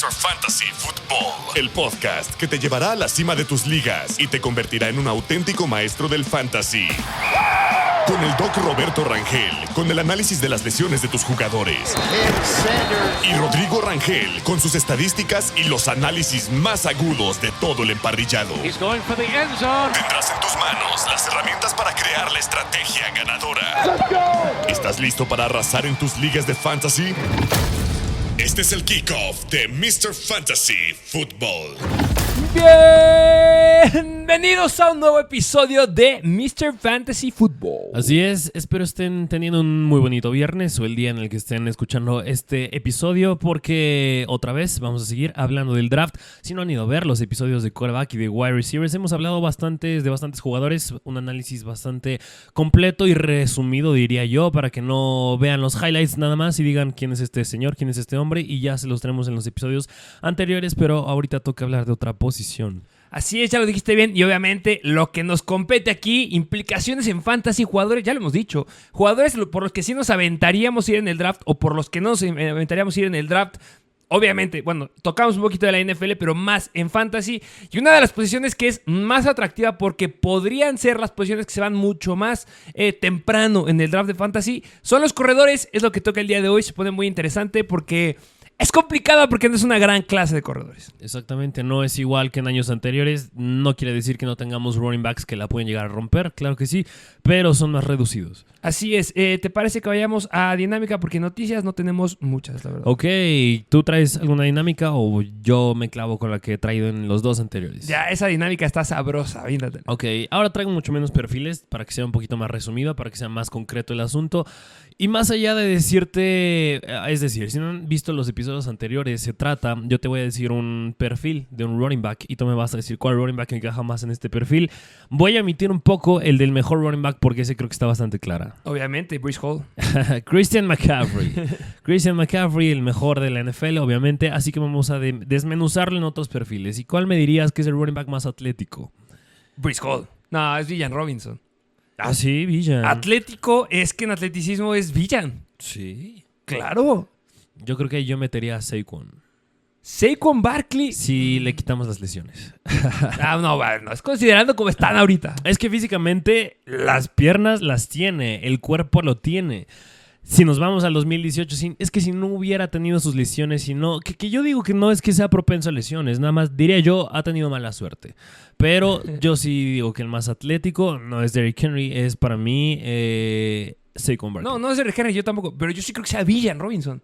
Mr. Fantasy Football, el podcast que te llevará a la cima de tus ligas y te convertirá en un auténtico maestro del fantasy. Con el Doc Roberto Rangel, con el análisis de las lesiones de tus jugadores. Y Rodrigo Rangel, con sus estadísticas y los análisis más agudos de todo el emparrillado. Tendrás en tus manos las herramientas para crear la estrategia ganadora. ¿Estás listo para arrasar en tus ligas de fantasy? Este es el kickoff de Mr. Fantasy Football. Bienvenidos a un nuevo episodio de Mr. Fantasy Football. Así es, espero estén teniendo un muy bonito viernes o el día en el que estén escuchando este episodio, porque otra vez vamos a seguir hablando del draft. Si no han ido a ver los episodios de quarterback y de wide receivers, hemos hablado de bastantes jugadores, un análisis bastante completo y resumido, diría yo, para que no vean los highlights nada más y digan quién es este señor, quién es este hombre, y ya se los tenemos en los episodios anteriores, pero ahorita toca hablar de otra posición. Así es, ya lo dijiste bien, y obviamente lo que nos compete aquí, implicaciones en fantasy, jugadores, ya lo hemos dicho, jugadores por los que sí nos aventaríamos ir en el draft o por los que no nos aventaríamos ir en el draft. Obviamente, bueno, tocamos un poquito de la NFL, pero más en fantasy. Y una de las posiciones que es más atractiva porque podrían ser las posiciones que se van mucho más temprano en el draft de fantasy son los corredores. Es lo que toca el día de hoy, se pone muy interesante porque es complicado porque no es una gran clase de corredores. Exactamente, no es igual que en años anteriores. No quiere decir que no tengamos running backs que la pueden llegar a romper, claro que sí, pero son más reducidos. Así es, ¿te parece que vayamos a dinámica? Porque noticias no tenemos muchas, la verdad. Ok, ¿tú traes alguna dinámica o yo me clavo con la que he traído en los dos anteriores? Ya, esa dinámica está sabrosa, víndate. Ok, ahora traigo mucho menos perfiles para que sea un poquito más resumido, para que sea más concreto el asunto. Y más allá de decirte, es decir, si no han visto los episodios anteriores, yo te voy a decir un perfil de un running back y tú me vas a decir cuál running back encaja más en este perfil. Voy a omitir un poco el del mejor running back porque ese creo que está bastante clara. Obviamente, Breece Hall. Christian McCaffrey. Christian McCaffrey, el mejor de la NFL, obviamente. Así que vamos a desmenuzarlo en otros perfiles. ¿Y cuál me dirías que es el running back más atlético? Breece Hall. No, es Villan Robinson. Ah, sí, Villan. Atlético es que en atleticismo es Villan. Sí. Claro. Yo creo que yo metería a Saquon Barkley. Si le quitamos las lesiones. No, es considerando cómo están ahorita. Es que físicamente las piernas las tiene, el cuerpo lo tiene. Si nos vamos al 2018, es que si no hubiera tenido sus lesiones, que yo digo que no es que sea propenso a lesiones, nada más diría yo, ha tenido mala suerte. Pero yo sí digo que el más atlético no es Derrick Henry, es para mí Saquon Barkley. No es Derrick Henry, yo tampoco, pero yo sí creo que sea Villan Robinson.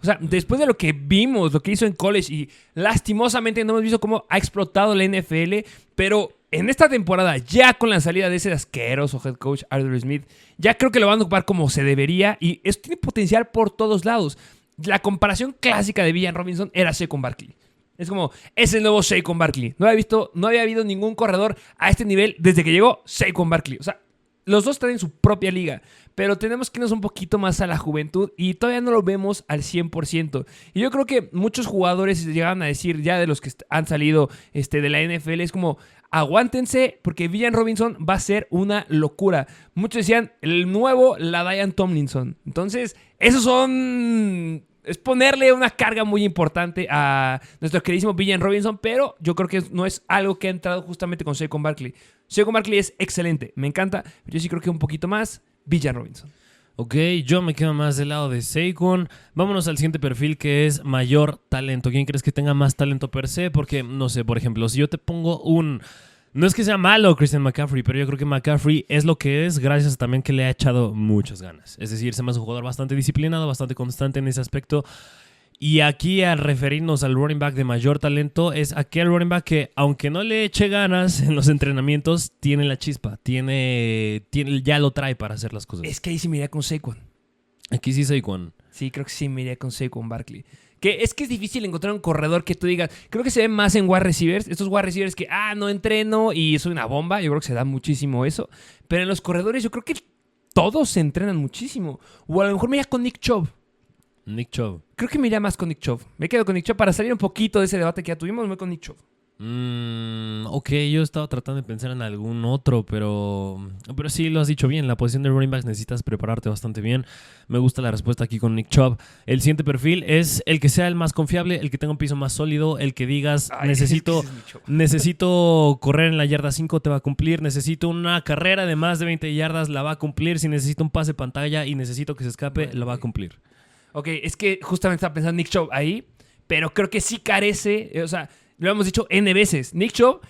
O sea, después de lo que vimos, lo que hizo en college, y lastimosamente no hemos visto cómo ha explotado la NFL, pero en esta temporada, ya con la salida de ese asqueroso head coach Arthur Smith, ya creo que lo van a ocupar como se debería, y esto tiene potencial por todos lados. La comparación clásica de Villan Robinson era Saquon Barkley. Es como, es el nuevo Saquon Barkley. No había habido ningún corredor a este nivel desde que llegó Saquon Barkley. O sea, los dos están en su propia liga, pero tenemos que irnos un poquito más a la juventud y todavía no lo vemos al 100%. Y yo creo que muchos jugadores llegaban a decir, ya de los que han salido de la NFL, es como, aguántense porque Villan Robinson va a ser una locura. Muchos decían, el nuevo LaDainian Tomlinson. Entonces, es ponerle una carga muy importante a nuestro queridísimo Villan Robinson, pero yo creo que no es algo que ha entrado justamente con Saquon Barkley. Saquon Barkley es excelente, me encanta, pero yo sí creo que un poquito más Villan Robinson. Ok, yo me quedo más del lado de Saquon. Vámonos al siguiente perfil, que es mayor talento. ¿Quién crees que tenga más talento per se? Porque, no sé, por ejemplo, si yo te pongo no es que sea malo Christian McCaffrey, pero yo creo que McCaffrey es lo que es gracias también que le ha echado muchas ganas. Es decir, se me hace un jugador bastante disciplinado, bastante constante en ese aspecto. Y aquí, al referirnos al running back de mayor talento, es aquel running back que, aunque no le eche ganas en los entrenamientos, tiene la chispa, ya lo trae para hacer las cosas. Es que ahí sí me iría con Saquon. Aquí sí Saquon. Sí, creo que sí me iría con Saquon Barkley. Que es difícil encontrar un corredor que tú digas, creo que se ve más en wide receivers, estos wide receivers que, no entreno y soy una bomba, yo creo que se da muchísimo eso. Pero en los corredores yo creo que todos se entrenan muchísimo. O a lo mejor me iría con Nick Chubb. Nick Chubb. Creo que me iría más con Nick Chubb. Me quedo con Nick Chubb para salir un poquito de ese debate que ya tuvimos. Me voy con Nick Chubb. Ok, yo estaba tratando de pensar en algún otro, pero sí lo has dicho bien. La posición de running backs necesitas prepararte bastante bien. Me gusta la respuesta aquí con Nick Chubb. El siguiente perfil es el que sea el más confiable, el que tenga un piso más sólido, el que digas, necesito correr en la yarda 5, te va a cumplir. Necesito una carrera de más de 20 yardas, la va a cumplir. Si necesito un pase pantalla y necesito que se escape, lo va a cumplir. Ok, es que justamente estaba pensando Nick Chubb ahí, pero creo que sí carece, o sea, lo hemos dicho N veces. Nick Chubb,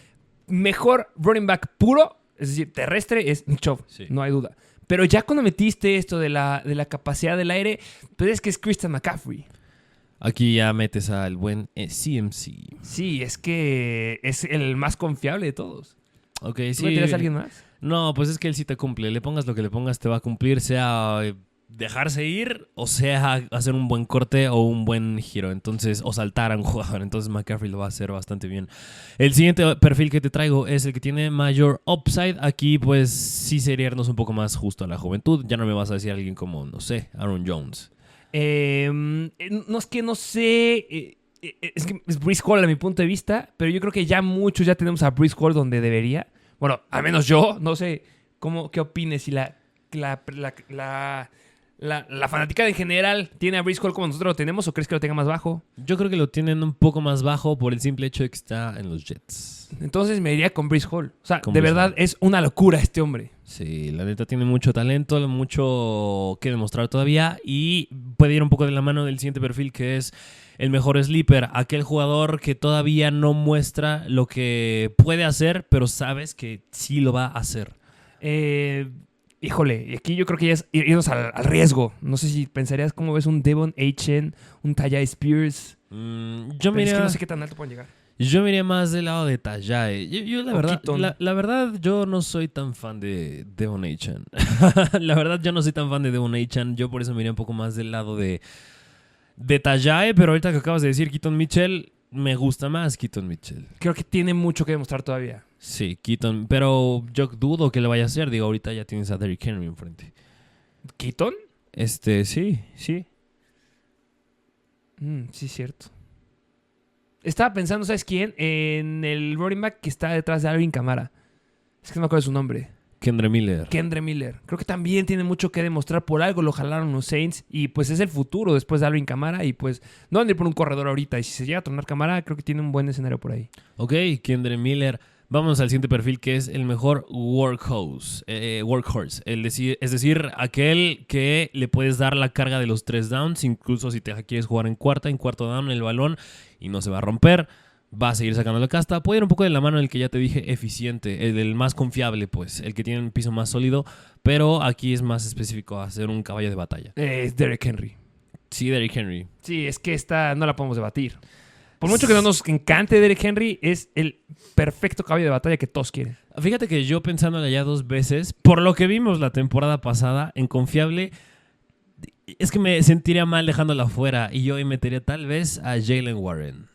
mejor running back puro, es decir, terrestre, es Nick Chubb, Sí. no hay duda. Pero ya cuando metiste esto de la capacidad del aire, pues es que es Christian McCaffrey. Aquí ya metes al buen CMC. Sí, es que es el más confiable de todos. Ok, ¿Tú sí. meterías a alguien más? No, pues es que él sí te cumple. Le pongas lo que le pongas, te va a cumplir, sea dejarse ir o sea hacer un buen corte o un buen giro. Entonces, o saltar a un jugador. Entonces McCaffrey lo va a hacer bastante bien. El siguiente perfil que te traigo es el que tiene mayor upside. Aquí, pues, sí sería irnos un poco más justo a la juventud. Ya no me vas a decir a alguien como, no sé, Aaron Jones. No es que no sé. Es que es Breece Hall a mi punto de vista, pero yo creo que ya muchos ya tenemos a Breece Hall donde debería. Bueno, al menos yo, no sé qué opines si la fanaticada en general tiene a Breece Hall como nosotros lo tenemos, o crees que lo tenga más bajo. Yo creo que lo tienen un poco más bajo por el simple hecho de que está en los Jets. Entonces me iría con Breece Hall. O sea, Con de Breece verdad Hall. es una locura este hombre. Sí, la neta tiene mucho talento, mucho que demostrar todavía y puede ir un poco de la mano del siguiente perfil que es el mejor sleeper, aquel jugador que todavía no muestra lo que puede hacer, pero sabes que sí lo va a hacer. Híjole, y aquí yo creo que ya es irnos al riesgo. No sé si pensarías cómo ves un Devon Achane, un Tajay Spears. Yo Pero es que me no sé qué tan alto pueden llegar. iría más del lado de Tajae. Yo O Keaton. la verdad, yo no soy tan fan de Devon Achane. La verdad, yo no soy tan fan de Devon Achane. Yo por eso me iría un poco más del lado de Tajae, pero ahorita que acabas de decir Keaton Mitchell, me gusta más Keaton Mitchell. Creo que tiene mucho que demostrar todavía. Sí, Keaton, pero yo dudo que lo vaya a hacer. Digo, ahorita ya tienes a Derrick Henry enfrente. ¿Keaton? Sí. Sí, cierto. Estaba pensando, ¿sabes quién? En el running back que está detrás de Alvin Kamara. Es que no me acuerdo de su nombre. Kendre Miller. Kendre Miller. Creo que también tiene mucho que demostrar. Por algo lo jalaron los Saints. Y pues es el futuro después de Alvin Kamara. Y pues no van a ir por un corredor ahorita. Y si se llega a tronar Kamara, creo que tiene un buen escenario por ahí. Ok, Kendre Miller. Vamos al siguiente perfil que es el mejor workhorse. Es decir, aquel que le puedes dar la carga de los 3 downs. Incluso si te quieres jugar en cuarto down el balón y no se va a romper. Va a seguir sacando la casta. Puede ir un poco de la mano el que ya te dije, eficiente. El más confiable, pues. El que tiene un piso más sólido. Pero aquí es más específico a ser un caballo de batalla. Es Derrick Henry. Sí, Derrick Henry. Sí, es que esta no la podemos debatir. Por mucho que no nos encante Derrick Henry, es el perfecto caballo de batalla que todos quieren. Fíjate que yo pensándole ya 2 veces, por lo que vimos la temporada pasada, en confiable, es que me sentiría mal dejándola fuera. Y yo ahí metería tal vez a Jalen Warren.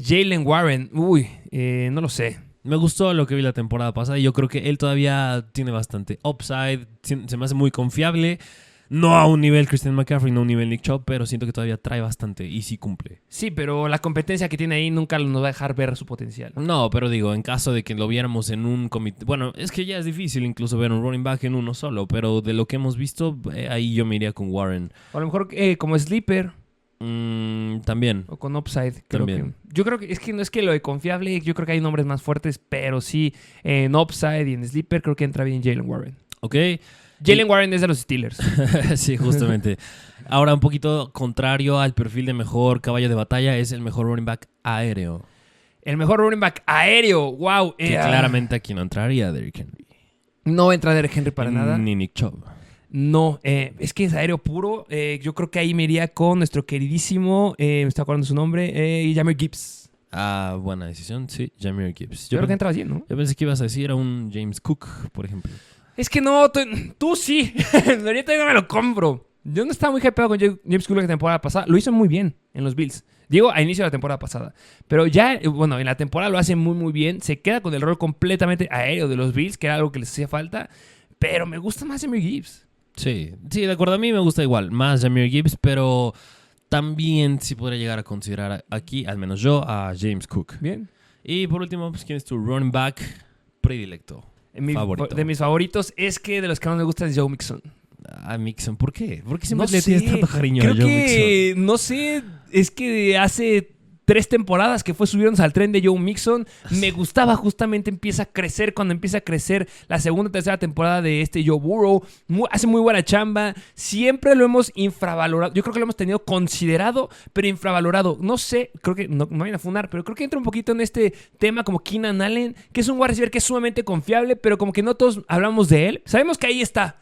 Jalen Warren, no lo sé. Me gustó lo que vi la temporada pasada y yo creo que él todavía tiene bastante upside, se me hace muy confiable. No a un nivel Christian McCaffrey, no a un nivel Nick Chubb, pero siento que todavía trae bastante y sí cumple. Sí, pero la competencia que tiene ahí nunca nos va a dejar ver su potencial. No, pero digo, en caso de que lo viéramos en un comité... Bueno, es que ya es difícil incluso ver un running back en uno solo, pero de lo que hemos visto, ahí yo me iría con Warren. O a lo mejor como sleeper También. o con upside. También. Yo creo que es que no es que lo de confiable, yo creo que hay nombres más fuertes, pero sí en upside y en sleeper creo que entra bien Jalen Warren. Ok. Jalen Warren es de los Steelers. Sí, justamente. Ahora, un poquito contrario al perfil de mejor caballo de batalla, es el mejor running back aéreo. El mejor running back aéreo. Wow. Que claramente aquí no entraría Derrick Henry. No entra Derrick Henry para nada. Ni Nick Chubb. No, es que es aéreo puro. Yo creo que ahí me iría con nuestro queridísimo, me estoy acordando de su nombre, Jahmyr Gibbs. Ah, buena decisión, sí, Jahmyr Gibbs. Yo creo que entra bien, ¿no? Yo pensé que ibas a decir a un James Cook, por ejemplo. Es que no, tú sí. Ahorita yo no me lo compro. Yo no estaba muy hypeado con James Cook la temporada pasada. Lo hizo muy bien en los Bills. Digo, a inicio de la temporada pasada. Pero ya, bueno, en la temporada lo hace muy, muy bien. Se queda con el rol completamente aéreo de los Bills, que era algo que les hacía falta. Pero me gusta más Jahmyr Gibbs. Sí, de acuerdo, a mí me gusta igual, más Jahmyr Gibbs, pero también sí podría llegar a considerar aquí, al menos yo, a James Cook. Bien. Y por último, pues, ¿quién es tu running back predilecto? Favorito. De mis favoritos es que de los que más me gusta es Joe Mixon. Ah, Mixon, ¿por qué? ¿Por qué siempre No le sé, tienes tanto cariño a creo Joe que, Mixon? no sé, es que hace 3 temporadas que fue subirnos al tren de Joe Mixon. Me gustaba justamente, empieza a crecer cuando empieza a crecer la segunda, tercera temporada de Joe Burrow. Hace muy buena chamba. Siempre lo hemos infravalorado. Yo creo que lo hemos tenido considerado, pero infravalorado. No sé, creo que no vayan a funar, pero creo que entra un poquito en este tema como Keenan Allen, que es un wide receiver que es sumamente confiable, pero como que no todos hablamos de él. Sabemos que ahí está.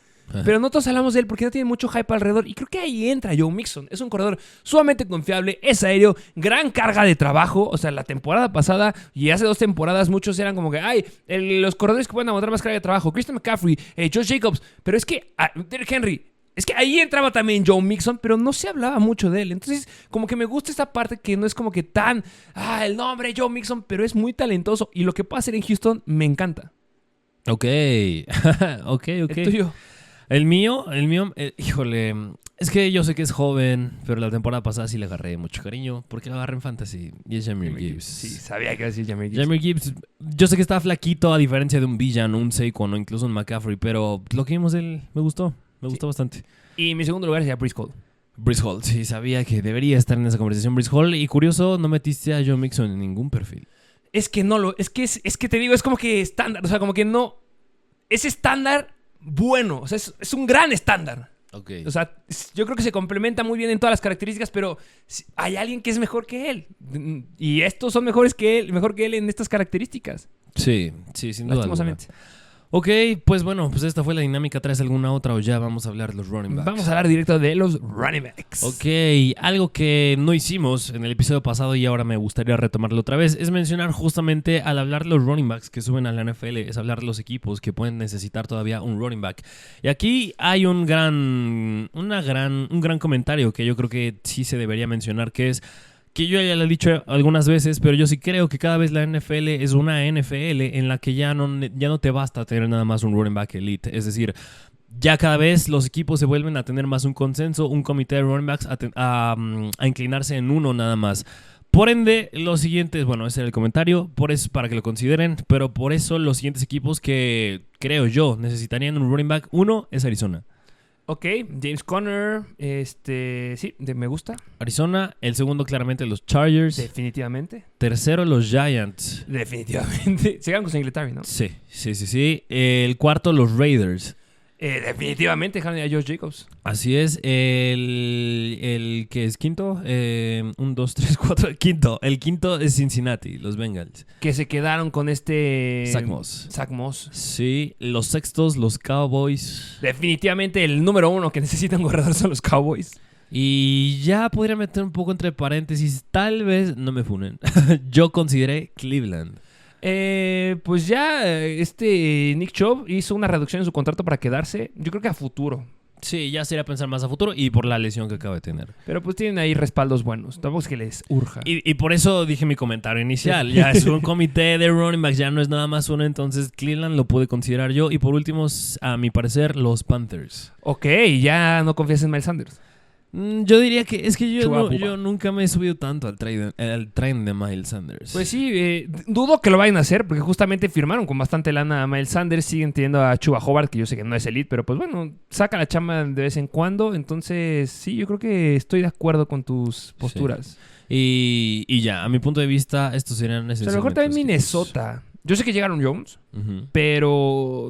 Pero no todos hablamos de él porque no tiene mucho hype alrededor. Y creo que ahí entra Joe Mixon. Es un corredor sumamente confiable, es aéreo, gran carga de trabajo. O sea, la temporada pasada y hace 2 temporadas muchos eran como que, los corredores que pueden aguantar más carga de trabajo. Christian McCaffrey, Josh Jacobs. Pero es que Derrick Henry. Es que ahí entraba también Joe Mixon, pero no se hablaba mucho de él. Entonces, como que me gusta esta parte que no es como que tan, el nombre Joe Mixon, pero es muy talentoso. Y lo que puede hacer en Houston me encanta. Ok. ok. El tuyo. El mío, híjole, es que yo sé que es joven, pero la temporada pasada sí le agarré mucho cariño, porque lo agarré en Fantasy, y es Jahmyr Gibbs. Sí, sabía que iba a decir Jahmyr Gibbs. Jahmyr Gibbs, yo sé que está flaquito a diferencia de un Villan, un Saquon o incluso un McCaffrey, pero lo que vimos de él me gustó bastante. Y mi segundo lugar sería Breece Hall. Breece Hall, sí, sabía que debería estar en esa conversación Breece Hall, y curioso, no metiste a Joe Mixon en ningún perfil. Es que es que te digo, es como que estándar, o sea, como que no, es estándar bueno, o sea, es un gran estándar. Okay. O sea, yo creo que se complementa muy bien en todas las características, pero hay alguien que es mejor que él. Y estos son mejor que él en estas características. Sí, sin duda. Lastimosamente. Ok, pues bueno, pues esta fue la dinámica. ¿Traes alguna otra o ya vamos a hablar de los running backs? Vamos a hablar directo de los running backs. Ok, algo que no hicimos en el episodio pasado y ahora me gustaría retomarlo otra vez es mencionar justamente al hablar de los running backs que suben a la NFL, es hablar de los equipos que pueden necesitar todavía un running back. Y aquí hay un gran comentario que yo creo que sí se debería mencionar, que es que yo ya lo he dicho algunas veces, pero yo sí creo que cada vez la NFL es una NFL en la que ya no te basta tener nada más un running back elite. Es decir, ya cada vez los equipos se vuelven a tener más un consenso, un comité de running backs a inclinarse en uno nada más. Por ende, los siguientes, bueno, ese era el comentario, por eso para que lo consideren, pero por eso los siguientes equipos que creo yo necesitarían un running back, uno es Arizona. Ok, James Conner, sí, me gusta. Arizona, el segundo claramente los Chargers. Definitivamente. Tercero los Giants. Definitivamente. Se quedan con Singletary, ¿no? Sí. El cuarto los Raiders. Definitivamente dejaron a Josh Jacobs. Así es. El que es quinto, 1, 2, 3, 4, el quinto es Cincinnati, los Bengals. Que se quedaron con Zach Moss. Sí, los sextos, los Cowboys. Definitivamente el número 1 que necesita un corredor son los Cowboys. Y ya podría meter un poco entre paréntesis, tal vez, no me funen, yo consideré Cleveland. Pues ya Nick Chubb hizo una reducción en su contrato para quedarse, yo creo que a futuro. Sí, ya sería pensar más a futuro y por la lesión que acaba de tener. Pero pues tienen ahí respaldos buenos, tampoco es que les urja. Y por eso dije mi comentario inicial, ya es un comité de running backs, ya no es nada más uno, entonces Cleveland lo pude considerar yo. Y por último, a mi parecer, los Panthers. Ok, ya no confías en Miles Sanders. Yo diría que es que yo nunca me he subido tanto al tren de Miles Sanders. Pues sí, dudo que lo vayan a hacer porque justamente firmaron con bastante lana a Miles Sanders. Siguen teniendo a Chuba Hubbard, que yo sé que no es elite, pero pues bueno, saca la chamba de vez en cuando. Entonces sí, yo creo que estoy de acuerdo con tus posturas. Sí. Y ya, a mi punto de vista, estos serían necesarios. A lo mejor también Minnesota. Yo sé que llegaron Jones, pero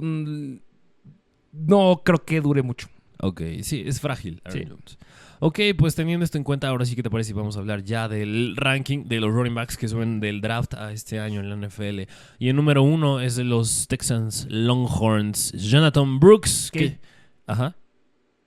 no creo que dure mucho. Ok, sí, es frágil Aaron Sí. Jones. Ok, pues teniendo esto en cuenta, ahora sí que te parece si vamos a hablar ya del ranking de los running backs que suben del draft a este año en la NFL. Y el número 1 es de los Texans Longhorns, Jonathan Brooks. Ajá.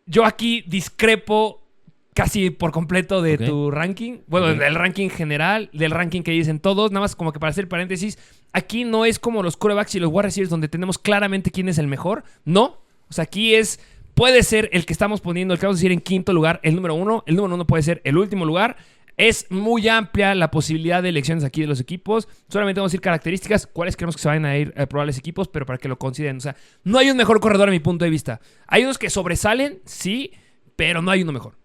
Yo aquí discrepo casi por completo de tu ranking. Bueno, del ranking general, del ranking que dicen todos. Nada más como que para hacer paréntesis, aquí no es como los quarterbacks y los wide receivers donde tenemos claramente quién es el mejor. No. O sea, aquí es... Puede ser el que estamos poniendo, el que vamos a decir en quinto lugar, el número 1. El número 1 puede ser el último lugar. Es muy amplia la posibilidad de elecciones aquí de los equipos. Solamente vamos a decir características, cuáles queremos que se vayan a ir a probables equipos, pero para que lo consideren. O sea, no hay un mejor corredor a mi punto de vista. Hay unos que sobresalen, sí, pero no hay uno mejor.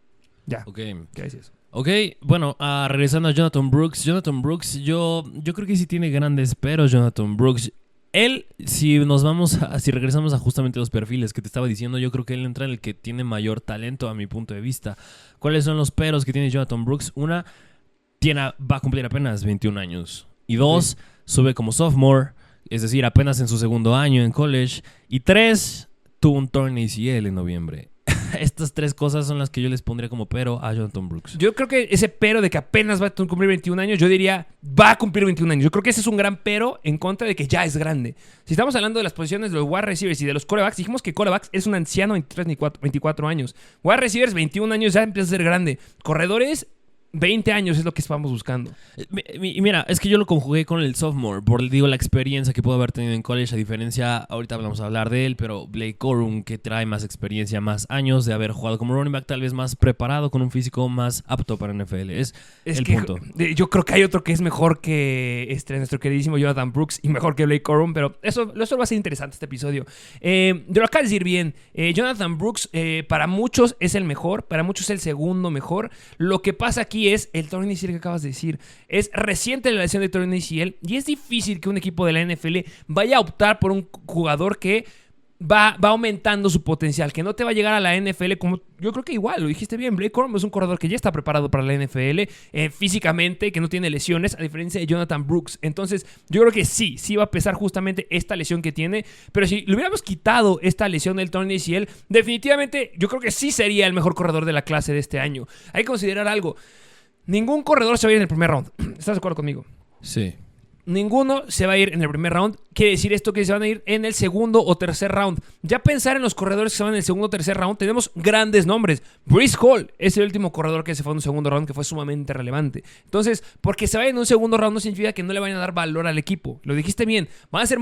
Ya. Ok. ¿Qué dices? Ok, bueno, regresando a Jonathan Brooks. Jonathan Brooks, yo creo que sí tiene grandes peros, Jonathan Brooks. Él, si regresamos a justamente los perfiles que te estaba diciendo, yo creo que él entra en el que tiene mayor talento a mi punto de vista. ¿Cuáles son los peros que tiene Jonathan Brooks? Una, va a cumplir apenas 21 años. Y dos, sube como sophomore, es decir, apenas en su segundo año en college. Y tres, tuvo un torn ACL en noviembre. Estas tres cosas son las que yo les pondría como pero a Jonathan Brooks. Yo creo que ese pero de que apenas va a cumplir 21 años, yo diría, va a cumplir 21 años. Yo creo que ese es un gran pero en contra de que ya es grande. Si estamos hablando de las posiciones de los wide receivers y de los quarterbacks, dijimos que quarterbacks es un anciano de 23, 24 años. Wide receivers, 21 años, ya empieza a ser grande. Corredores, 20 años es lo que estamos buscando. Y mira, es que yo lo conjugué con el sophomore, por la experiencia que pudo haber tenido en college, a diferencia, ahorita vamos a hablar de él, pero Blake Corum, que trae más experiencia, más años de haber jugado como running back, tal vez más preparado, con un físico más apto para NFL. Es el punto. Yo creo que hay otro que es mejor que nuestro queridísimo Jonathan Brooks y mejor que Blake Corum, pero eso va a ser interesante este episodio. Lo acabas de decir bien. Jonathan Brooks, para muchos es el mejor, para muchos es el segundo mejor. Lo que pasa aquí es el torn ACL que acabas de decir. Es reciente la lesión de torn ACL y es difícil que un equipo de la NFL vaya a optar por un jugador que va aumentando su potencial, que no te va a llegar a la NFL como... Yo creo que igual, lo dijiste bien, Blake Corum es un corredor que ya está preparado para la NFL físicamente, que no tiene lesiones, a diferencia de Jonathan Brooks. Entonces, yo creo que sí va a pesar justamente esta lesión que tiene, pero si le hubiéramos quitado esta lesión del torn ACL, definitivamente yo creo que sí sería el mejor corredor de la clase de este año. Hay que considerar algo. Ningún corredor se va a ir en el primer round. ¿Estás de acuerdo conmigo? Sí. Ninguno se va a ir en el primer round. Quiere decir esto que se van a ir en el segundo o tercer round. Ya pensar en los corredores que se van en el segundo o tercer round, tenemos grandes nombres. Breece Hall es el último corredor que se fue en un segundo round, que fue sumamente relevante. Entonces, porque se vaya en un segundo round no significa que no le vayan a dar valor al equipo. Lo dijiste bien. Van a ser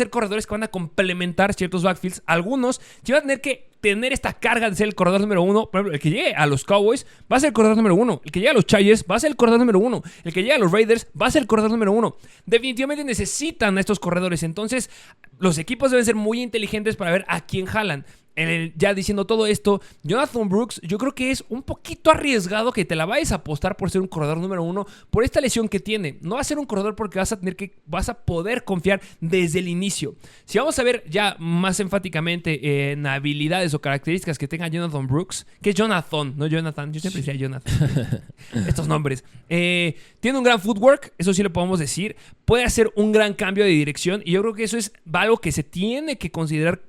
corredores que van a complementar ciertos backfields. Algunos sí van a tener que tener esta carga de ser el corredor número uno. Por ejemplo, el que llegue a los Cowboys va a ser el corredor número uno. El que llegue a los Chargers va a ser el corredor número uno. El que llegue a los Raiders va a ser el corredor número uno. Definitivamente necesitan a estos corredores. Entonces, los equipos deben ser muy inteligentes para ver a quién jalan. Ya diciendo todo esto, Jonathan Brooks, yo creo que es un poquito arriesgado que te la vayas a apostar por ser un corredor número uno por esta lesión que tiene. No va a ser un corredor porque vas a poder confiar desde el inicio. Si vamos a ver ya más enfáticamente en habilidades o características que tenga Jonathan Brooks, que es Jonathan, no Jonathan, yo siempre decía Jonathan. Estos nombres. Tiene un gran footwork, eso sí lo podemos decir. Puede hacer un gran cambio de dirección y yo creo que eso es algo que se tiene que considerar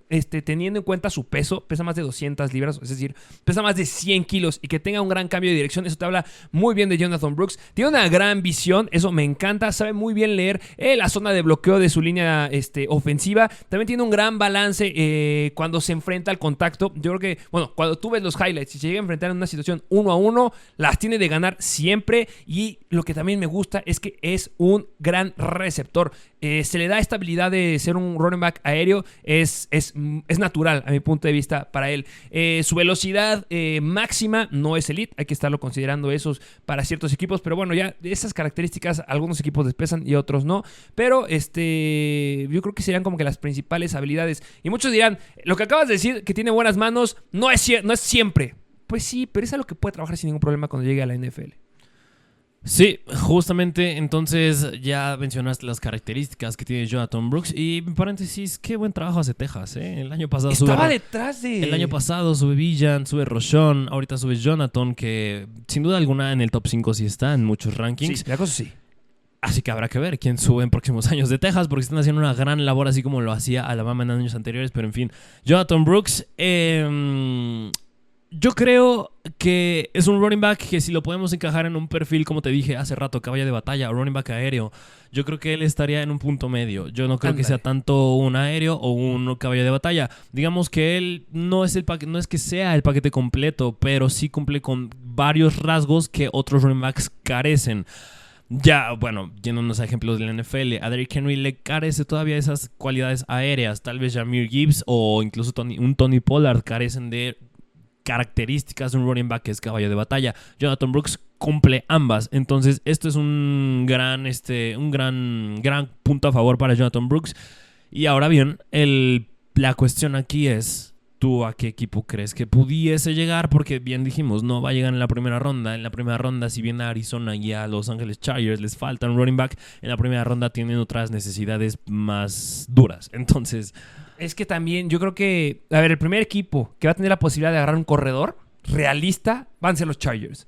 teniendo en cuenta su peso. Pesa más de 200 libras, es decir, pesa más de 100 kilos y que tenga un gran cambio de dirección. Eso te habla muy bien de Jonathan Brooks. Tiene una gran visión, eso me encanta. Sabe muy bien leer la zona de bloqueo de su línea ofensiva. También tiene un gran balance cuando se enfrenta al contacto. Yo creo que, bueno, cuando tú ves los highlights, si se llega a enfrentar en una situación 1-1, las tiene de ganar siempre. Y lo que también me gusta es que es un gran receptor. Se le da esta habilidad de ser un running back aéreo. Es natural a mi punto de vista para él. Su velocidad máxima no es elite. Hay que estarlo considerando esos para ciertos equipos. Pero bueno, ya esas características algunos equipos les pesan y otros no. Pero yo creo que serían como que las principales habilidades. Y muchos dirán, lo que acabas de decir, que tiene buenas manos, no es siempre. Pues sí, pero es algo que puede trabajar sin ningún problema cuando llegue a la NFL. Sí, justamente, entonces ya mencionaste las características que tiene Jonathan Brooks y en paréntesis, qué buen trabajo hace Texas, ¿eh? El año pasado El año pasado sube Villan, sube Roschon, ahorita sube Jonathan, que sin duda alguna en el top 5 sí está en muchos rankings. Sí, la cosa sí. Así que habrá que ver quién sube en próximos años de Texas, porque están haciendo una gran labor así como lo hacía Alabama en años anteriores, pero en fin. Jonathan Brooks, yo creo que es un running back que si lo podemos encajar en un perfil, como te dije hace rato, caballo de batalla o running back aéreo, yo creo que él estaría en un punto medio. Yo no creo que sea tanto un aéreo o un caballo de batalla. Digamos que él no es que sea el paquete completo, pero sí cumple con varios rasgos que otros running backs carecen. Ya, bueno, yéndonos a ejemplos de la NFL, a Derrick Henry le carece todavía esas cualidades aéreas. Tal vez Jahmyr Gibbs o incluso un Tony Pollard carecen de características de un running back que es caballo de batalla. Jonathan Brooks cumple ambas. Entonces, esto es un gran punto a favor para Jonathan Brooks. Y ahora bien, la cuestión aquí es ¿Tú a qué equipo crees que pudiese llegar? Porque bien dijimos, no va a llegar en la primera ronda. En la primera ronda, si bien a Arizona y a Los Ángeles Chargers les falta un running back, en la primera ronda tienen otras necesidades más duras. Entonces, Es que también yo creo que, a ver, el primer equipo que va a tener la posibilidad de agarrar un corredor realista van a ser los Chargers.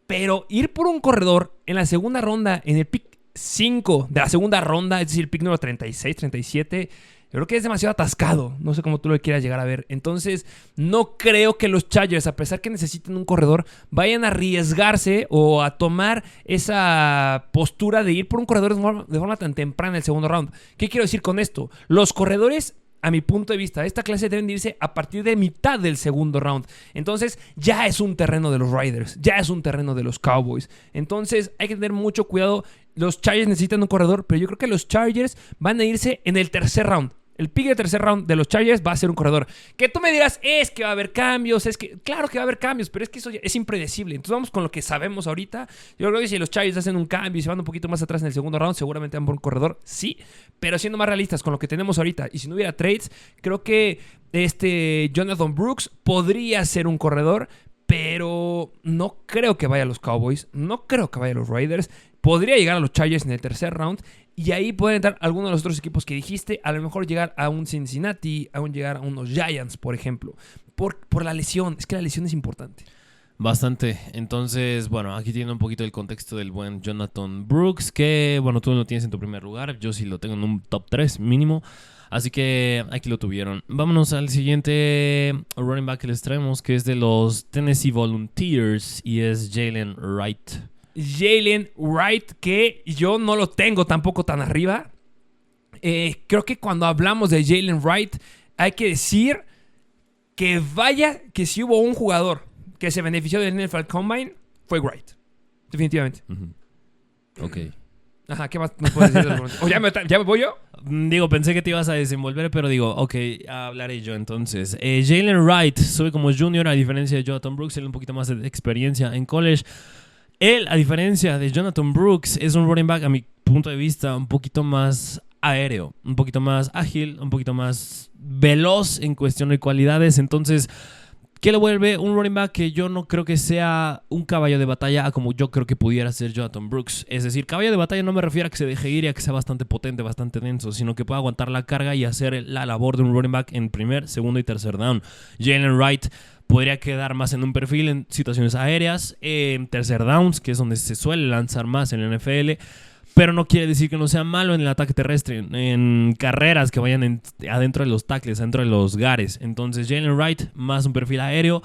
Pero ir por un corredor en la segunda ronda, en el pick 5 de la segunda ronda, es decir, el pick número 36, 37, yo creo que es demasiado atascado. No sé cómo tú lo quieras llegar a ver. Entonces, no creo que los Chargers, a pesar que necesiten un corredor, vayan a arriesgarse o a tomar esa postura de ir por un corredor de forma tan temprana en el segundo round. ¿Qué quiero decir con esto? Los corredores, a mi punto de vista, de esta clase deben de irse a partir de mitad del segundo round. Entonces, ya es un terreno de los Raiders, ya es un terreno de los Cowboys. Entonces, hay que tener mucho cuidado. Los Chargers necesitan un corredor, pero yo creo que los Chargers van a irse en el tercer round. El pick de tercer round de los Chargers va a ser un corredor. Que tú me dirás, es que va a haber cambios, claro que va a haber cambios, pero es que eso es impredecible. Entonces vamos con lo que sabemos ahorita. Yo creo que si los Chargers hacen un cambio y se van un poquito más atrás en el segundo round, seguramente van por un corredor, sí. Pero siendo más realistas con lo que tenemos ahorita, y si no hubiera trades, creo que Jonathan Brooks podría ser un corredor, pero no creo que vaya a los Cowboys, no creo que vaya a los Raiders. Podría llegar a los Chargers en el tercer round. Y ahí pueden entrar algunos de los otros equipos que dijiste. A lo mejor llegar a un Cincinnati, llegar a unos Giants, por ejemplo. Por la lesión. Es que la lesión es importante. bastante. Entonces, bueno, aquí tiene un poquito el contexto del buen Jonathan Brooks, que, bueno, tú lo tienes en tu primer lugar. Yo sí lo tengo en un top 3 mínimo. Así que aquí lo tuvieron. Vámonos al siguiente running back que les traemos, que es de los Tennessee Volunteers, y es Jalen Wright. Jalen Wright, que yo no lo tengo tampoco tan arriba. Creo que cuando hablamos de Jalen Wright, hay que decir que vaya que si hubo un jugador que se benefició del NFL Combine, fue Wright. Definitivamente. Uh-huh. Ok. Ajá, ¿qué más me puedes decir? ¿O ya me voy yo? Digo, pensé que te ibas a desenvolver, pero digo, ok, hablaré yo entonces. Jalen Wright sube como junior, a diferencia de Jonathan Brooks, él un poquito más de experiencia en college. Él, a diferencia de Jonathan Brooks, es un running back, a mi punto de vista, un poquito más aéreo, un poquito más ágil, un poquito más veloz en cuestión de cualidades. Entonces, ¿qué le vuelve un running back que yo no creo que sea un caballo de batalla a como yo creo que pudiera ser Jonathan Brooks? Es decir, caballo de batalla no me refiero a que se deje ir y a que sea bastante potente, bastante denso, sino que pueda aguantar la carga y hacer la labor de un running back en primer, segundo y tercer down. Jalen Wright podría quedar más en un perfil en situaciones aéreas, en tercer downs, que es donde se suele lanzar más en el NFL, pero no quiere decir que no sea malo en el ataque terrestre, en carreras que vayan adentro de los tackles, adentro de los gares. Entonces Jalen Wright, más un perfil aéreo,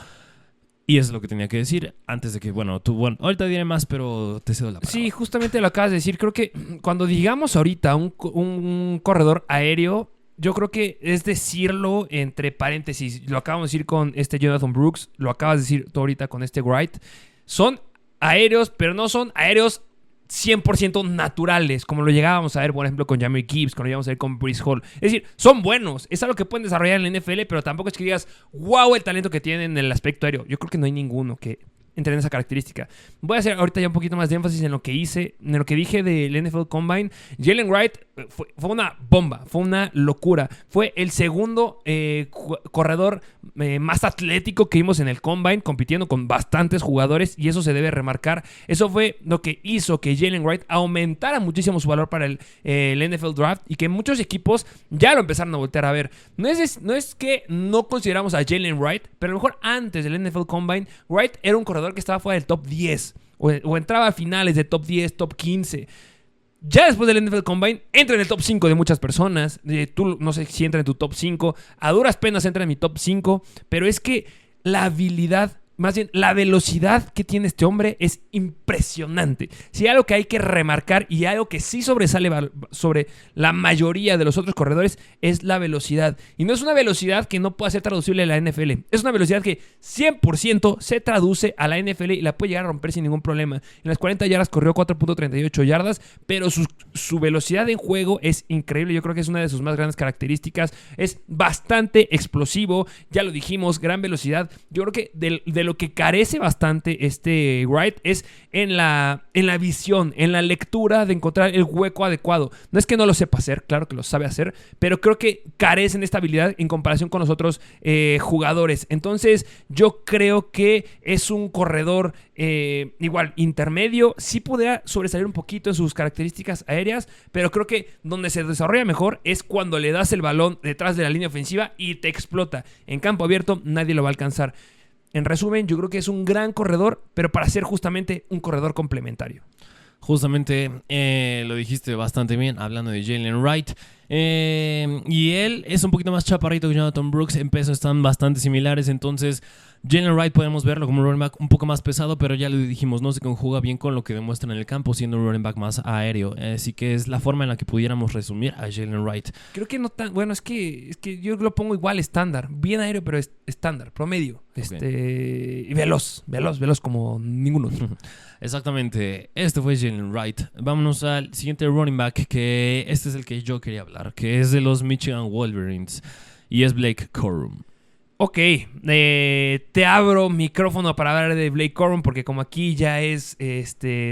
y eso es lo que tenía que decir antes de que, bueno, ahorita diré más, pero te cedo la palabra. Sí, justamente lo acabas de decir. Creo que cuando digamos ahorita un corredor aéreo, yo creo que es decirlo entre paréntesis. Lo acabamos de decir con Jonathan Brooks, lo acabas de decir tú ahorita con Wright. Son aéreos, pero no son aéreos 100% naturales, como lo llegábamos a ver, por ejemplo, con Jahmyr Gibbs, como lo llegábamos a ver con Breece Hall. Es decir, son buenos, es algo que pueden desarrollar en la NFL, pero tampoco es que digas, wow, el talento que tienen en el aspecto aéreo. Yo creo que no hay ninguno que entre en esa característica. Voy a hacer ahorita ya un poquito más de énfasis en lo que dije del NFL Combine. Jalen Wright fue una bomba, fue una locura. Fue el segundo corredor más atlético que vimos en el Combine, compitiendo con bastantes jugadores, y eso se debe remarcar. Eso fue lo que hizo que Jalen Wright aumentara muchísimo su valor para el NFL Draft, y que muchos equipos ya lo empezaron a voltear a ver. No es que no consideramos a Jalen Wright, pero a lo mejor antes del NFL Combine, Wright era un corredor que estaba fuera del top 10 o entraba a finales de top 10, top 15. Ya después del NFL Combine entra en el top 5 de muchas personas. Tú no sé si entra en tu top 5, a duras penas entra en mi top 5, pero es que la habilidad, más bien la velocidad que tiene este hombre es impresionante. Si hay algo que hay que remarcar y algo que sí sobresale sobre la mayoría de los otros corredores, es la velocidad. Y no es una velocidad que no pueda ser traducible a la NFL. Es una velocidad que 100% se traduce a la NFL y la puede llegar a romper sin ningún problema. En las 40 yardas corrió 4.38 yardas, pero su velocidad en juego es increíble. Yo creo que es una de sus más grandes características. Es bastante explosivo, ya lo dijimos, gran velocidad. Yo creo que de lo que carece bastante Wright es en la visión, en la lectura de encontrar el hueco adecuado. No es que no lo sepa hacer, claro que lo sabe hacer, pero creo que carece en esta habilidad en comparación con los otros jugadores. Entonces yo creo que es un corredor igual intermedio. Sí podría sobresalir un poquito en sus características aéreas, pero creo que donde se desarrolla mejor es cuando le das el balón detrás de la línea ofensiva y te explota. En campo abierto nadie lo va a alcanzar. En resumen, yo creo que es un gran corredor, pero para ser justamente un corredor complementario. Justamente lo dijiste bastante bien hablando de Jalen Wright. Y él es un poquito más chaparrito que Jonathan Brooks. En peso están bastante similares. Entonces Jalen Wright podemos verlo como un running back un poco más pesado, pero ya lo dijimos, no se conjuga bien con lo que demuestra en el campo, siendo un running back más aéreo. Así que es la forma en la que pudiéramos resumir a Jalen Wright. Creo que no tan... Bueno, es que yo lo pongo igual estándar. Bien aéreo, pero estándar, promedio. Y veloz como ninguno otro. Exactamente. Este fue Jalen Wright. Vámonos al siguiente running back, que este es el que yo quería hablar, que es de los Michigan Wolverines, y es Blake Corum. Ok, te abro micrófono para hablar de Blake Corum, porque como aquí ya es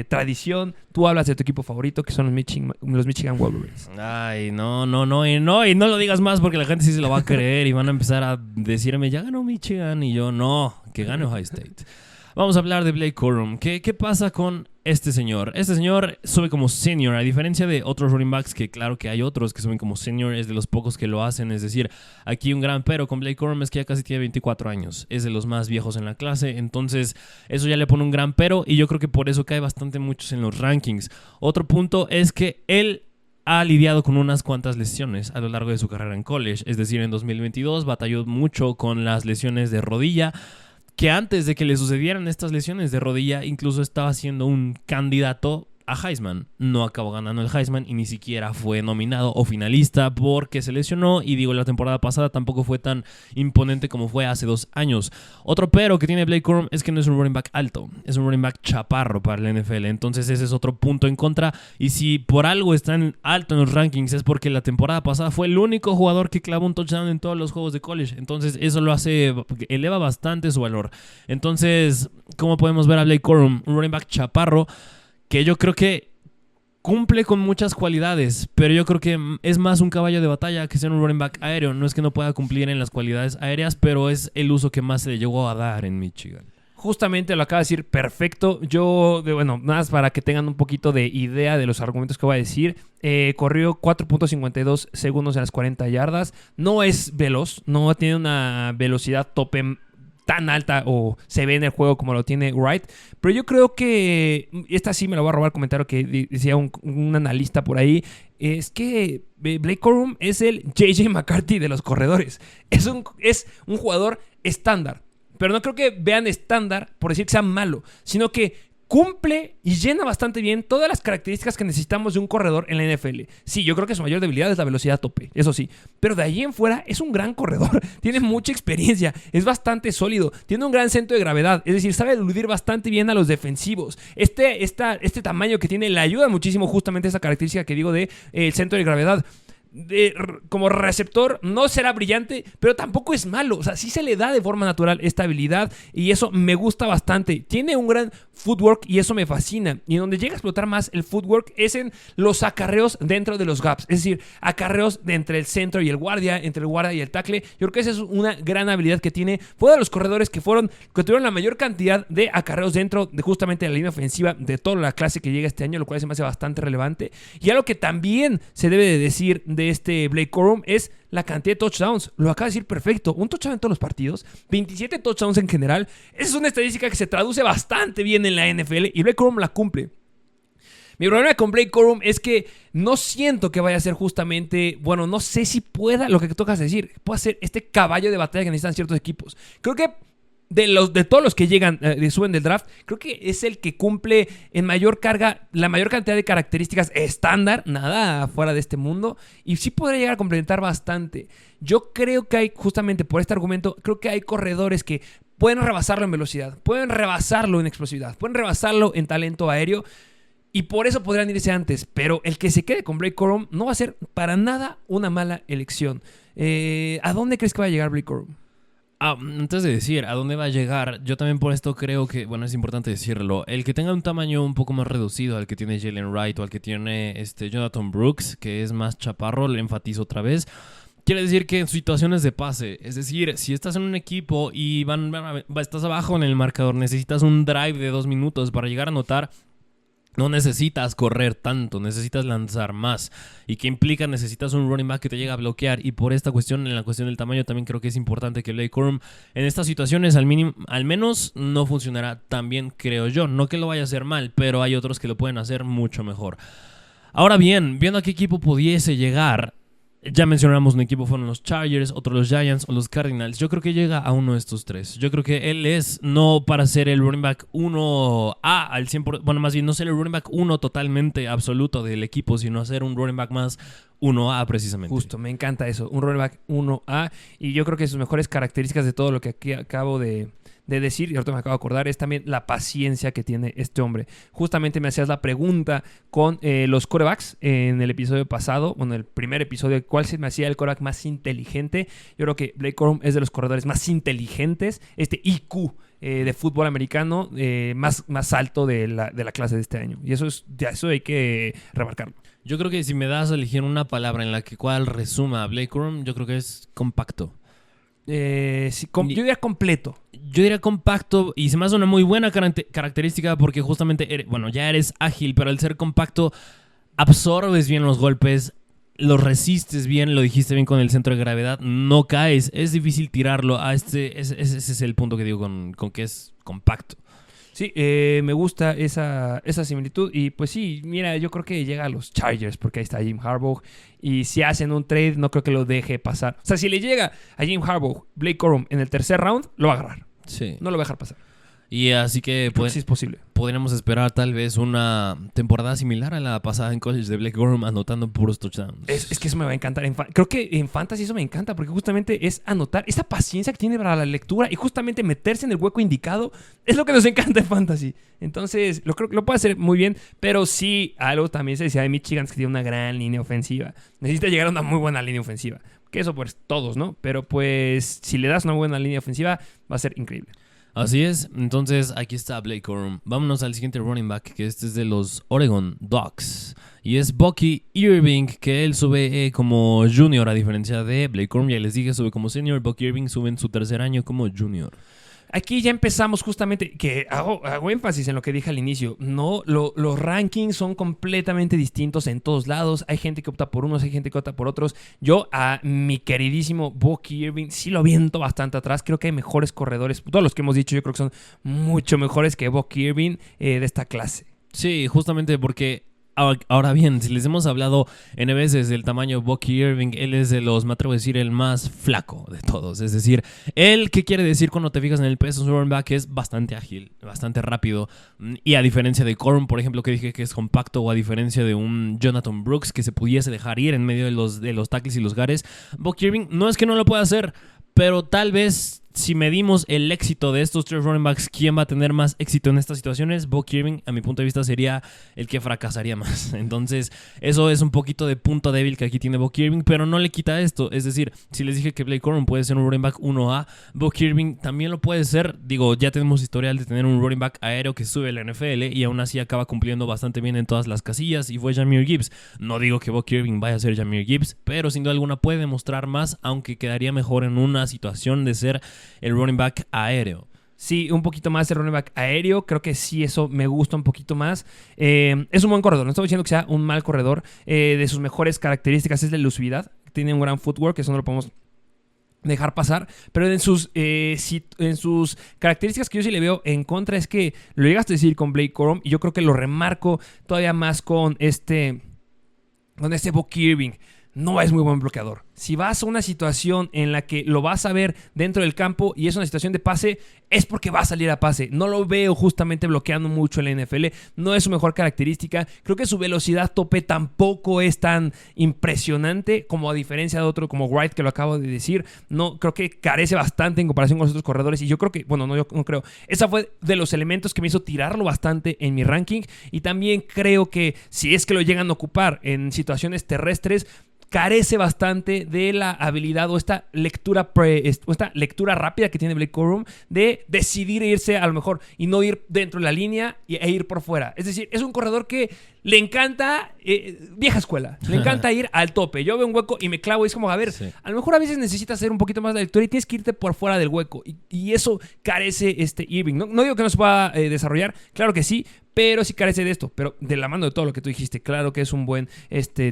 tradición, tú hablas de tu equipo favorito, que son los Michigan Wolverines. Ay, no, y no lo digas más, porque la gente sí se lo va a creer y van a empezar a decirme, ya ganó Michigan, y yo, no, que gane Ohio State. Vamos a hablar de Blake Corum. ¿Qué pasa con este señor? Este señor sube como senior, a diferencia de otros running backs, que claro que hay otros que suben como senior, es de los pocos que lo hacen. Es decir, aquí un gran pero con Blake Corum es que ya casi tiene 24 años. Es de los más viejos en la clase, entonces eso ya le pone un gran pero, y yo creo que por eso cae bastante muchos en los rankings. Otro punto es que él ha lidiado con unas cuantas lesiones a lo largo de su carrera en college. Es decir, en 2022 batalló mucho con las lesiones de rodilla, que antes de que le sucedieran estas lesiones de rodilla incluso estaba siendo un candidato a Heisman. No acabó ganando el Heisman y ni siquiera fue nominado o finalista porque se lesionó, y digo, la temporada pasada tampoco fue tan imponente como fue hace 2 años. Otro pero que tiene Blake Corum es que no es un running back alto, es un running back chaparro para la NFL, entonces ese es otro punto en contra, y si por algo está alto en los rankings es porque la temporada pasada fue el único jugador que clavó un touchdown en todos los juegos de college, entonces eso lo eleva bastante su valor. Entonces, ¿cómo podemos ver a Blake Corum? Un running back chaparro que yo creo que cumple con muchas cualidades, pero yo creo que es más un caballo de batalla que ser un running back aéreo. No es que no pueda cumplir en las cualidades aéreas, pero es el uso que más se le llegó a dar en Michigan. Justamente lo acaba de decir perfecto. Nada más para que tengan un poquito de idea de los argumentos que voy a decir. Corrió 4.52 segundos en las 40 yardas. No es veloz, no tiene una velocidad tope tan alta o se ve en el juego como lo tiene Wright, pero yo creo que esta sí me lo voy a robar el comentario que decía un analista por ahí, es que Blake Corum es el JJ McCarthy de los corredores. Es un jugador estándar, pero no creo que vean estándar por decir que sea malo, sino que cumple y llena bastante bien todas las características que necesitamos de un corredor en la NFL. Sí, yo creo que su mayor debilidad es la velocidad tope, eso sí. Pero de ahí en fuera es un gran corredor. Tiene mucha experiencia, es bastante sólido, tiene un gran centro de gravedad. Es decir, sabe eludir bastante bien a los defensivos. Este tamaño que tiene le ayuda muchísimo justamente a esa característica que digo de el centro de gravedad. Como receptor no será brillante, pero tampoco es malo. O sea, sí se le da de forma natural esta habilidad y eso me gusta bastante. Tiene un gran footwork y eso me fascina. Y donde llega a explotar más el footwork es en los acarreos dentro de los gaps. Es decir, acarreos de entre el centro y el guardia, entre el guardia y el tackle. Yo creo que esa es una gran habilidad que tiene. Fue de los corredores que tuvieron la mayor cantidad de acarreos dentro de justamente la línea ofensiva de toda la clase que llega este año, lo cual se me hace bastante relevante. Y algo que también se debe de decir de Blake Corum es la cantidad de touchdowns. Lo acaba de decir perfecto. Un touchdown en todos los partidos, 27 touchdowns en general. Esa es una estadística que se traduce bastante bien en la NFL y Blake Corum la cumple. Mi problema con Blake Corum es que no siento que vaya a ser justamente, no sé si pueda, lo que tocas decir, pueda ser este caballo de batalla que necesitan ciertos equipos. Creo que de todos los que llegan, suben del draft, creo que es el que cumple en mayor carga, la mayor cantidad de características estándar, nada fuera de este mundo, y sí podría llegar a complementar bastante. Yo creo que hay, justamente por este argumento, creo que hay corredores que pueden rebasarlo en velocidad, pueden rebasarlo en explosividad, pueden rebasarlo en talento aéreo, y por eso podrían irse antes, pero el que se quede con Blake Corum no va a ser para nada una mala elección. ¿A dónde crees que va a llegar Blake Corum? Antes de decir a dónde va a llegar, yo también por esto creo que, bueno, es importante decirlo, el que tenga un tamaño un poco más reducido al que tiene Jalen Wright o al que tiene Jonathan Brooks, que es más chaparro, le enfatizo otra vez, quiere decir que en situaciones de pase, es decir, si estás en un equipo y estás abajo en el marcador, necesitas un drive de 2 minutos para llegar a anotar. No necesitas correr tanto, necesitas lanzar más. ¿Y qué implica? Necesitas un running back que te llegue a bloquear. Y por esta cuestión, en la cuestión del tamaño, también creo que es importante que Blake Corum en estas situaciones al menos no funcionará tan bien, creo yo. No que lo vaya a hacer mal, pero hay otros que lo pueden hacer mucho mejor. Ahora bien, viendo a qué equipo pudiese llegar, ya mencionamos un equipo, fueron los Chargers, otro los Giants o los Cardinals. Yo creo que llega a uno de estos tres. Yo creo que él es no para ser el running back 1A al 100%, bueno, más bien no ser el running back 1 totalmente absoluto del equipo, sino hacer un running back más 1A precisamente. Justo, me encanta eso, un running back 1A. Y yo creo que sus mejores características de todo lo que aquí acabo de decir, y ahorita me acabo de acordar, es también la paciencia que tiene este hombre. Justamente me hacías la pregunta con los quarterbacks en el episodio pasado, bueno, el primer episodio, ¿cuál se me hacía el quarterback más inteligente? Yo creo que Blake Corum es de los corredores más inteligentes, este IQ de fútbol americano más alto de la clase de este año. Y eso hay que remarcarlo. Yo creo que si me das a elegir una palabra en la que cual resuma a Blake Corum, yo creo que es compacto. Sí, yo diría completo. Yo diría compacto y se me hace una muy buena característica porque justamente, ya eres ágil, pero al ser compacto absorbes bien los golpes, los resistes bien, lo dijiste bien con el centro de gravedad, no caes, es difícil tirarlo. Ese es el punto que digo con que es compacto. Sí, me gusta esa similitud. Y pues sí, mira, yo creo que llega a los Chargers porque ahí está Jim Harbaugh. Y si hacen un trade, no creo que lo deje pasar. O sea, si le llega a Jim Harbaugh, Blake Corum en el tercer round, lo va a agarrar. Sí. No lo va a dejar pasar. Y así que sí es posible. Podríamos esperar tal vez una temporada similar a la pasada en college de Blake Corum anotando puros touchdowns. Es que eso me va a encantar. Creo que en Fantasy eso me encanta porque justamente es anotar esa paciencia que tiene para la lectura y justamente meterse en el hueco indicado es lo que nos encanta en Fantasy. Entonces, creo que lo puede hacer muy bien, pero sí, algo también se decía de Michigan, que tiene una gran línea ofensiva. Necesita llegar a una muy buena línea ofensiva. Que eso pues todos, ¿no? Pero pues si le das una buena línea ofensiva va a ser increíble. Así es, entonces aquí está Blake Corum. Vámonos al siguiente running back, que este es de los Oregon Ducks. Y es Bucky Irving, que él sube como junior, a diferencia de Blake Corum. Ya les dije, sube como senior. Bucky Irving sube en su tercer año como junior. Aquí ya empezamos justamente, que hago énfasis en lo que dije al inicio. No, los rankings son completamente distintos en todos lados. Hay gente que opta por unos, hay gente que opta por otros. Yo a mi queridísimo Bucky Irving sí lo viento bastante atrás. Creo que hay mejores corredores. Todos los que hemos dicho yo creo que son mucho mejores que Bucky Irving de esta clase. Sí, justamente porque... Ahora bien, si les hemos hablado N veces del tamaño de Bucky Irving, él es de los, me atrevo a decir, el más flaco de todos. Es decir, él, ¿qué quiere decir cuando te fijas en el peso? Su running back es bastante ágil, bastante rápido. Y a diferencia de Corum, por ejemplo, que dije que es compacto, o a diferencia de un Jonathan Brooks que se pudiese dejar ir en medio de los tackles y los gares, Bucky Irving no es que no lo pueda hacer, pero tal vez... Si medimos el éxito de estos tres running backs, ¿quién va a tener más éxito en estas situaciones? Bucky Irving, a mi punto de vista, sería el que fracasaría más. Entonces, eso es un poquito de punto débil que aquí tiene Bucky Irving, pero no le quita esto. Es decir, si les dije que Blake Corum puede ser un running back 1A, Bucky Irving también lo puede ser. Digo, ya tenemos historial de tener un running back aéreo que sube la NFL y aún así acaba cumpliendo bastante bien en todas las casillas, y fue Jahmyr Gibbs. No digo que Bucky Irving vaya a ser Jahmyr Gibbs, pero sin duda alguna puede demostrar más, aunque quedaría mejor en una situación de ser el running back aéreo. Sí, un poquito más de running back aéreo. Creo que sí, eso me gusta un poquito más. Es un buen corredor. No estoy diciendo que sea un mal corredor. De sus mejores características es la elusividad. Tiene un gran footwork, eso no lo podemos dejar pasar. Pero en sus características que yo sí le veo en contra es que lo llegaste a decir con Blake Corum, y yo creo que lo remarco todavía más con este Bucky Irving. No es muy buen bloqueador. Si vas a una situación en la que lo vas a ver dentro del campo y es una situación de pase, es porque va a salir a pase. No lo veo justamente bloqueando mucho en la NFL. No es su mejor característica. Creo que su velocidad tope tampoco es tan impresionante como a diferencia de otro como Wright, que lo acabo de decir. No, creo que carece bastante en comparación con los otros corredores. Y yo creo que, bueno, no, yo no creo. Esa fue de los elementos que me hizo tirarlo bastante en mi ranking. Y también creo que si es que lo llegan a ocupar en situaciones terrestres, carece bastante de la habilidad o esta lectura rápida que tiene Blake Corum de decidir irse a lo mejor y no ir dentro de la línea e ir por fuera. Es decir, es un corredor que le encanta, vieja escuela, le encanta ir al tope. Yo veo un hueco y me clavo y es como, a ver, a lo mejor a veces necesitas hacer un poquito más de lectura y tienes que irte por fuera del hueco. Y eso carece Irving. No digo que no se pueda desarrollar, claro que sí, pero sí carece de esto. Pero de la mano de todo lo que tú dijiste, claro que es un buen,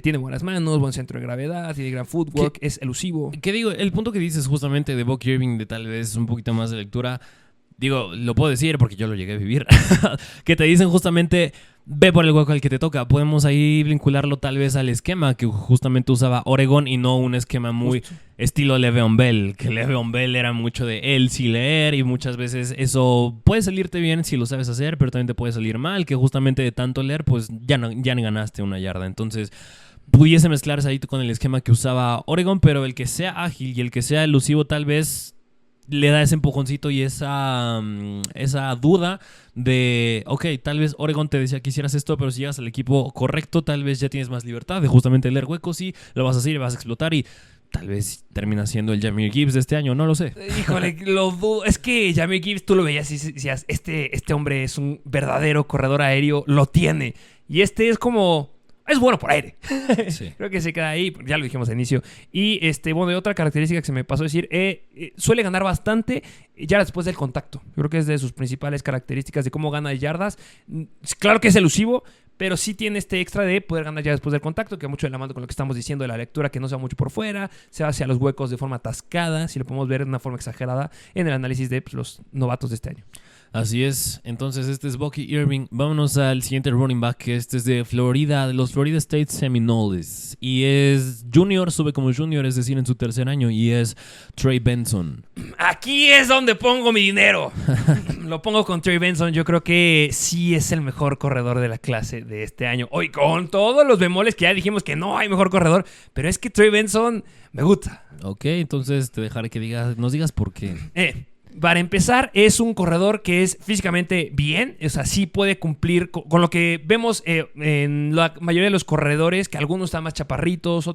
tiene buenas manos, buen centro de gravedad, tiene gran footwork, es elusivo. ¿Qué digo? El punto que dices justamente de Buck Irving, de tal vez un poquito más de lectura, digo, lo puedo decir porque yo lo llegué a vivir, que te dicen justamente, ve por el hueco al que te toca. Podemos ahí vincularlo tal vez al esquema que justamente usaba Oregon y no un esquema muy estilo Le'Veon Bell, que Le'Veon Bell era mucho de él sí leer y muchas veces eso puede salirte bien si lo sabes hacer, pero también te puede salir mal, que justamente de tanto leer pues ya ganaste una yarda. Entonces pudiese mezclarse ahí con el esquema que usaba Oregon, pero el que sea ágil y el que sea elusivo tal vez le da ese empujoncito y esa duda de, ok, tal vez Oregon te decía que hicieras esto, pero si llegas al equipo correcto, tal vez ya tienes más libertad de justamente leer huecos y lo vas a hacer y vas a explotar y tal vez termina siendo el Jahmyr Gibbs de este año, no lo sé. Híjole, lo dudo. Es que Jahmyr Gibbs tú lo veías y decías, este hombre es un verdadero corredor aéreo, lo tiene. Y es como... es bueno por aire. Sí. Creo que se queda ahí. Ya lo dijimos al inicio. Y bueno, otra característica que se me pasó a decir, suele ganar bastante ya después del contacto. Yo creo que es de sus principales características de cómo gana yardas. Claro que es elusivo, pero sí tiene este extra de poder ganar ya después del contacto, que mucho de la mano con lo que estamos diciendo de la lectura, que no se va mucho por fuera, se va hacia los huecos de forma atascada, si lo podemos ver de una forma exagerada en el análisis de los novatos de este año. Así es, entonces este es Bucky Irving. Vámonos al siguiente running back, que este es de Florida, de los Florida State Seminoles. Y es junior, sube como junior, es decir, en su tercer año, y es Trey Benson. Aquí es donde pongo mi dinero. Lo pongo con Trey Benson. Yo creo que sí es el mejor corredor de la clase de este año. Hoy con todos los bemoles que ya dijimos que no hay mejor corredor, pero es que Trey Benson me gusta. Ok, entonces te dejaré que nos digas por qué. Para empezar, es un corredor que es físicamente bien, o sea, sí puede cumplir con lo que vemos en la mayoría de los corredores, que algunos están más chaparritos.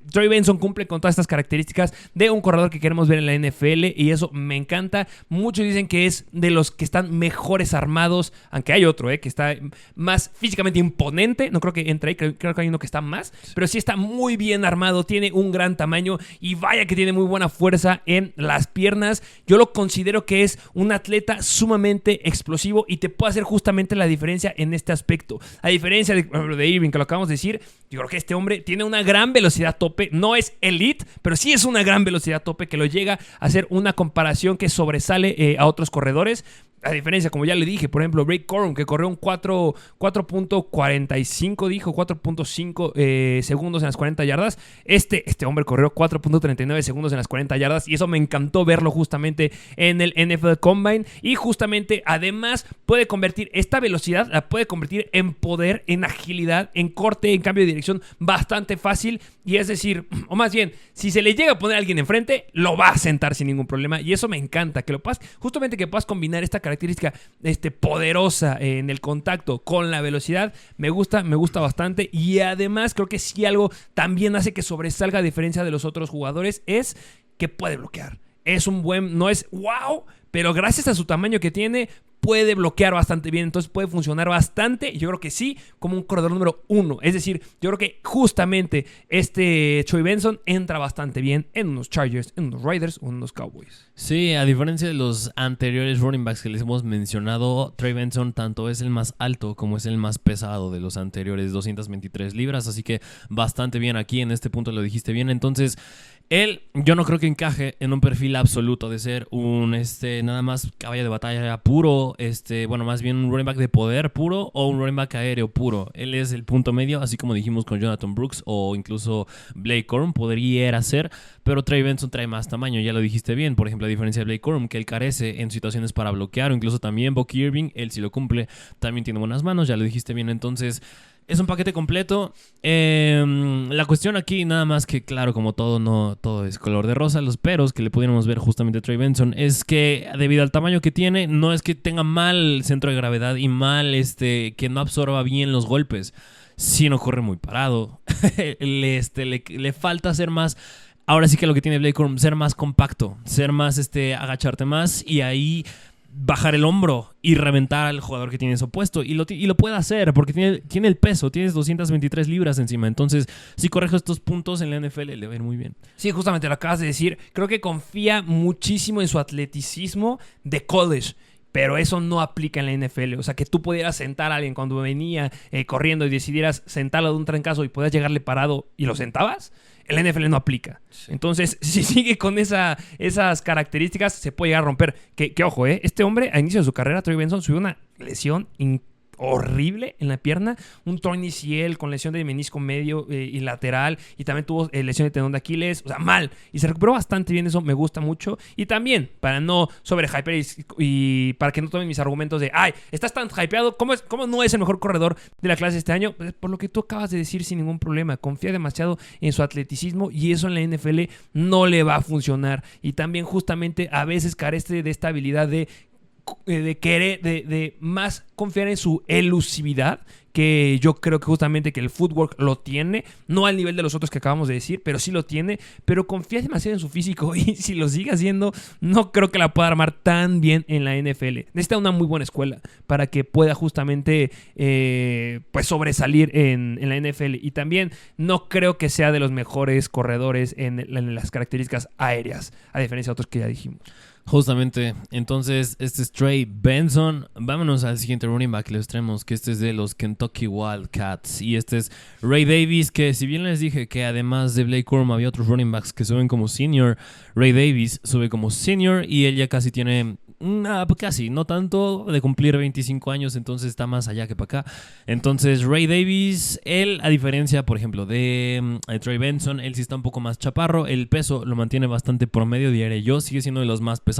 Trey Benson cumple con todas estas características de un corredor que queremos ver en la NFL y eso me encanta. Muchos dicen que es de los que están mejores armados, aunque hay otro que está más físicamente imponente. No creo que entre ahí, creo que hay uno que está más, pero sí está muy bien armado, tiene un gran tamaño y vaya que tiene muy buena fuerza en las piernas. Yo lo considero que es un atleta sumamente explosivo y te puede hacer justamente la diferencia en este aspecto. A diferencia de Irving, que lo acabamos de decir, yo creo que este hombre tiene una gran velocidad tope. No es elite, pero sí es una gran velocidad tope que lo llega a hacer una comparación que sobresale a otros corredores. A diferencia, como ya le dije, por ejemplo, Blake Corum, que corrió un 4.45, dijo, 4.5 segundos en las 40 yardas. Este hombre corrió 4.39 segundos en las 40 yardas y eso me encantó verlo justamente en el NFL Combine. Y justamente, además, puede convertir esta velocidad, la puede convertir en poder, en agilidad, en corte, en cambio de dirección bastante fácil. Y es decir, o más bien, si se le llega a poner a alguien enfrente, lo va a sentar sin ningún problema. Y eso me encanta, que lo puedas, justamente que puedas combinar esta característica poderosa en el contacto con la velocidad. Me gusta bastante. Y además creo que si algo también hace que sobresalga a diferencia de los otros jugadores es que puede bloquear. Es un buen, no es wow, pero gracias a su tamaño que tiene, puede bloquear bastante bien, entonces puede funcionar bastante. Y yo creo que sí, como un corredor número 1. Es decir, yo creo que justamente Trey Benson entra bastante bien en unos Chargers, en unos Raiders o en unos Cowboys. Sí, a diferencia de los anteriores running backs que les hemos mencionado, Trey Benson tanto es el más alto como es el más pesado de los anteriores, 223 libras, así que bastante bien aquí, en este punto lo dijiste bien. Entonces, él, yo no creo que encaje en un perfil absoluto de ser un nada más caballo de batalla puro, bueno, más bien un running back de poder puro o un running back aéreo puro. Él es el punto medio, así como dijimos con Jonathan Brooks o incluso Blake Corum, podría ser, pero Trey Benson trae más tamaño, ya lo dijiste bien. Por ejemplo, a diferencia de Blake Corum, que él carece en situaciones para bloquear, o incluso también Bucky Irving, él sí lo cumple, también tiene buenas manos, ya lo dijiste bien. Entonces, es un paquete completo. La cuestión aquí, nada más que, claro, como todo, no todo es color de rosa. Los peros que le pudiéramos ver justamente a Trey Benson es que, debido al tamaño que tiene, no es que tenga mal centro de gravedad y mal que no absorba bien los golpes, sí no corre muy parado. le falta ser más... Ahora sí que lo que tiene Blake Corum, ser más compacto, ser más, agacharte más y ahí bajar el hombro y reventar al jugador que tienes opuesto. Y lo puede hacer porque tiene el peso, tienes 223 libras encima. Entonces, si corrige estos puntos en la NFL, le va a ir muy bien. Sí, justamente lo acabas de decir. Creo que confía muchísimo en su atleticismo de college. Pero eso no aplica en la NFL. O sea, que tú pudieras sentar a alguien cuando venía corriendo y decidieras sentarlo de un trancazo y podías llegarle parado y lo sentabas, en la NFL no aplica. Sí. Entonces, si sigue con esas características, se puede llegar a romper. Que ojo, este hombre, a inicio de su carrera, Trey Benson, subió una lesión horrible en la pierna, un torn ACL con lesión de menisco medio y lateral, y también tuvo lesión de tendón de Aquiles, o sea, mal, y se recuperó bastante bien, eso me gusta mucho. Y también, para no sobrehypear y para que no tomen mis argumentos de, ay, estás tan hypeado, ¿cómo no es el mejor corredor de la clase este año? Pues por lo que tú acabas de decir sin ningún problema, confía demasiado en su atleticismo y eso en la NFL no le va a funcionar. Y también justamente a veces carece de esta habilidad de querer, de más confiar en su elusividad, que yo creo que justamente que el footwork lo tiene, no al nivel de los otros que acabamos de decir, pero sí lo tiene, pero confía demasiado en su físico y si lo sigue haciendo, no creo que la pueda armar tan bien en la NFL. Necesita una muy buena escuela para que pueda justamente pues sobresalir en la NFL, y también no creo que sea de los mejores corredores en las características aéreas, a diferencia de otros que ya dijimos. Justamente, entonces este es Trey Benson. Vámonos al siguiente running back que les traemos, que este es de los Kentucky Wildcats. Y este es Ray Davis, que si bien les dije que además de Blake Corum había otros running backs que suben como senior, Ray Davis sube como senior y él ya casi tiene... casi, no tanto, de cumplir 25 años, entonces está más allá que para acá. Entonces Ray Davis, él, a diferencia, por ejemplo, de Trey Benson, él sí está un poco más chaparro, el peso lo mantiene bastante promedio, diría yo, sigue siendo de los más pesados.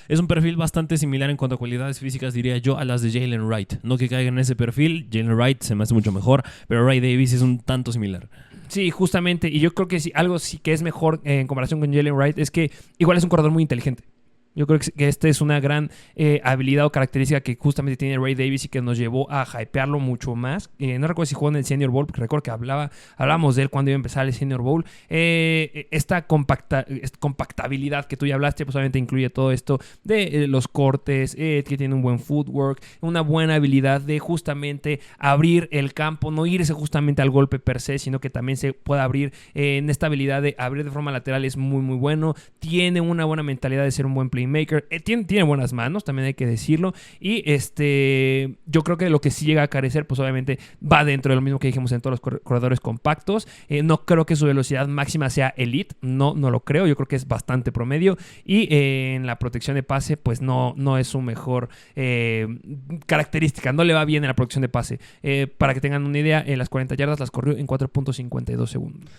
Es un perfil bastante similar en cuanto a cualidades físicas, diría yo, a las de Jalen Wright. No que caiga en ese perfil, Jalen Wright se me hace mucho mejor, pero Ray Davis es un tanto similar. Sí, justamente, y yo creo que sí, algo sí que es mejor en comparación con Jalen Wright es que igual es un corredor muy inteligente. Yo creo que esta es una gran habilidad o característica que justamente tiene Ray Davis y que nos llevó a hypearlo mucho más. No recuerdo si jugó en el Senior Bowl, porque recuerdo que hablábamos de él cuando iba a empezar el Senior Bowl. Esta compactabilidad que tú ya hablaste, pues obviamente incluye todo esto de los cortes, que tiene un buen footwork, una buena habilidad de justamente abrir el campo, no irse justamente al golpe per se, sino que también se puede abrir en esta habilidad de abrir de forma lateral, es muy muy bueno. Tiene una buena mentalidad de ser un buen playmaker. Tiene buenas manos, también hay que decirlo. Y yo creo que lo que sí llega a carecer, pues obviamente va dentro de lo mismo que dijimos en todos los corredores compactos. No creo que su velocidad máxima sea elite, no lo creo. Yo creo que es bastante promedio. Y en la protección de pase, pues no es su mejor característica. No le va bien en la protección de pase. Para que tengan una idea, en las 40 yardas las corrió en 4.52 segundos.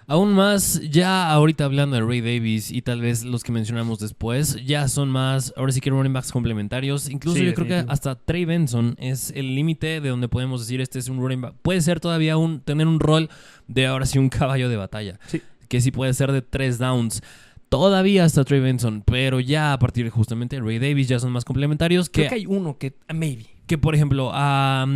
Aún más, ya ahorita hablando de Ray Davis y tal vez los que mencionamos después, ya son más, ahora sí que running backs complementarios. Incluso sí, yo creo que hasta Trey Benson es el límite de donde podemos decir este es un running back. Puede ser todavía tener un rol de ahora sí un caballo de batalla. Sí. Que sí puede ser de 3 downs. Todavía hasta Trey Benson, pero ya a partir de justamente Ray Davis ya son más complementarios. Creo que hay uno que maybe. Que por ejemplo,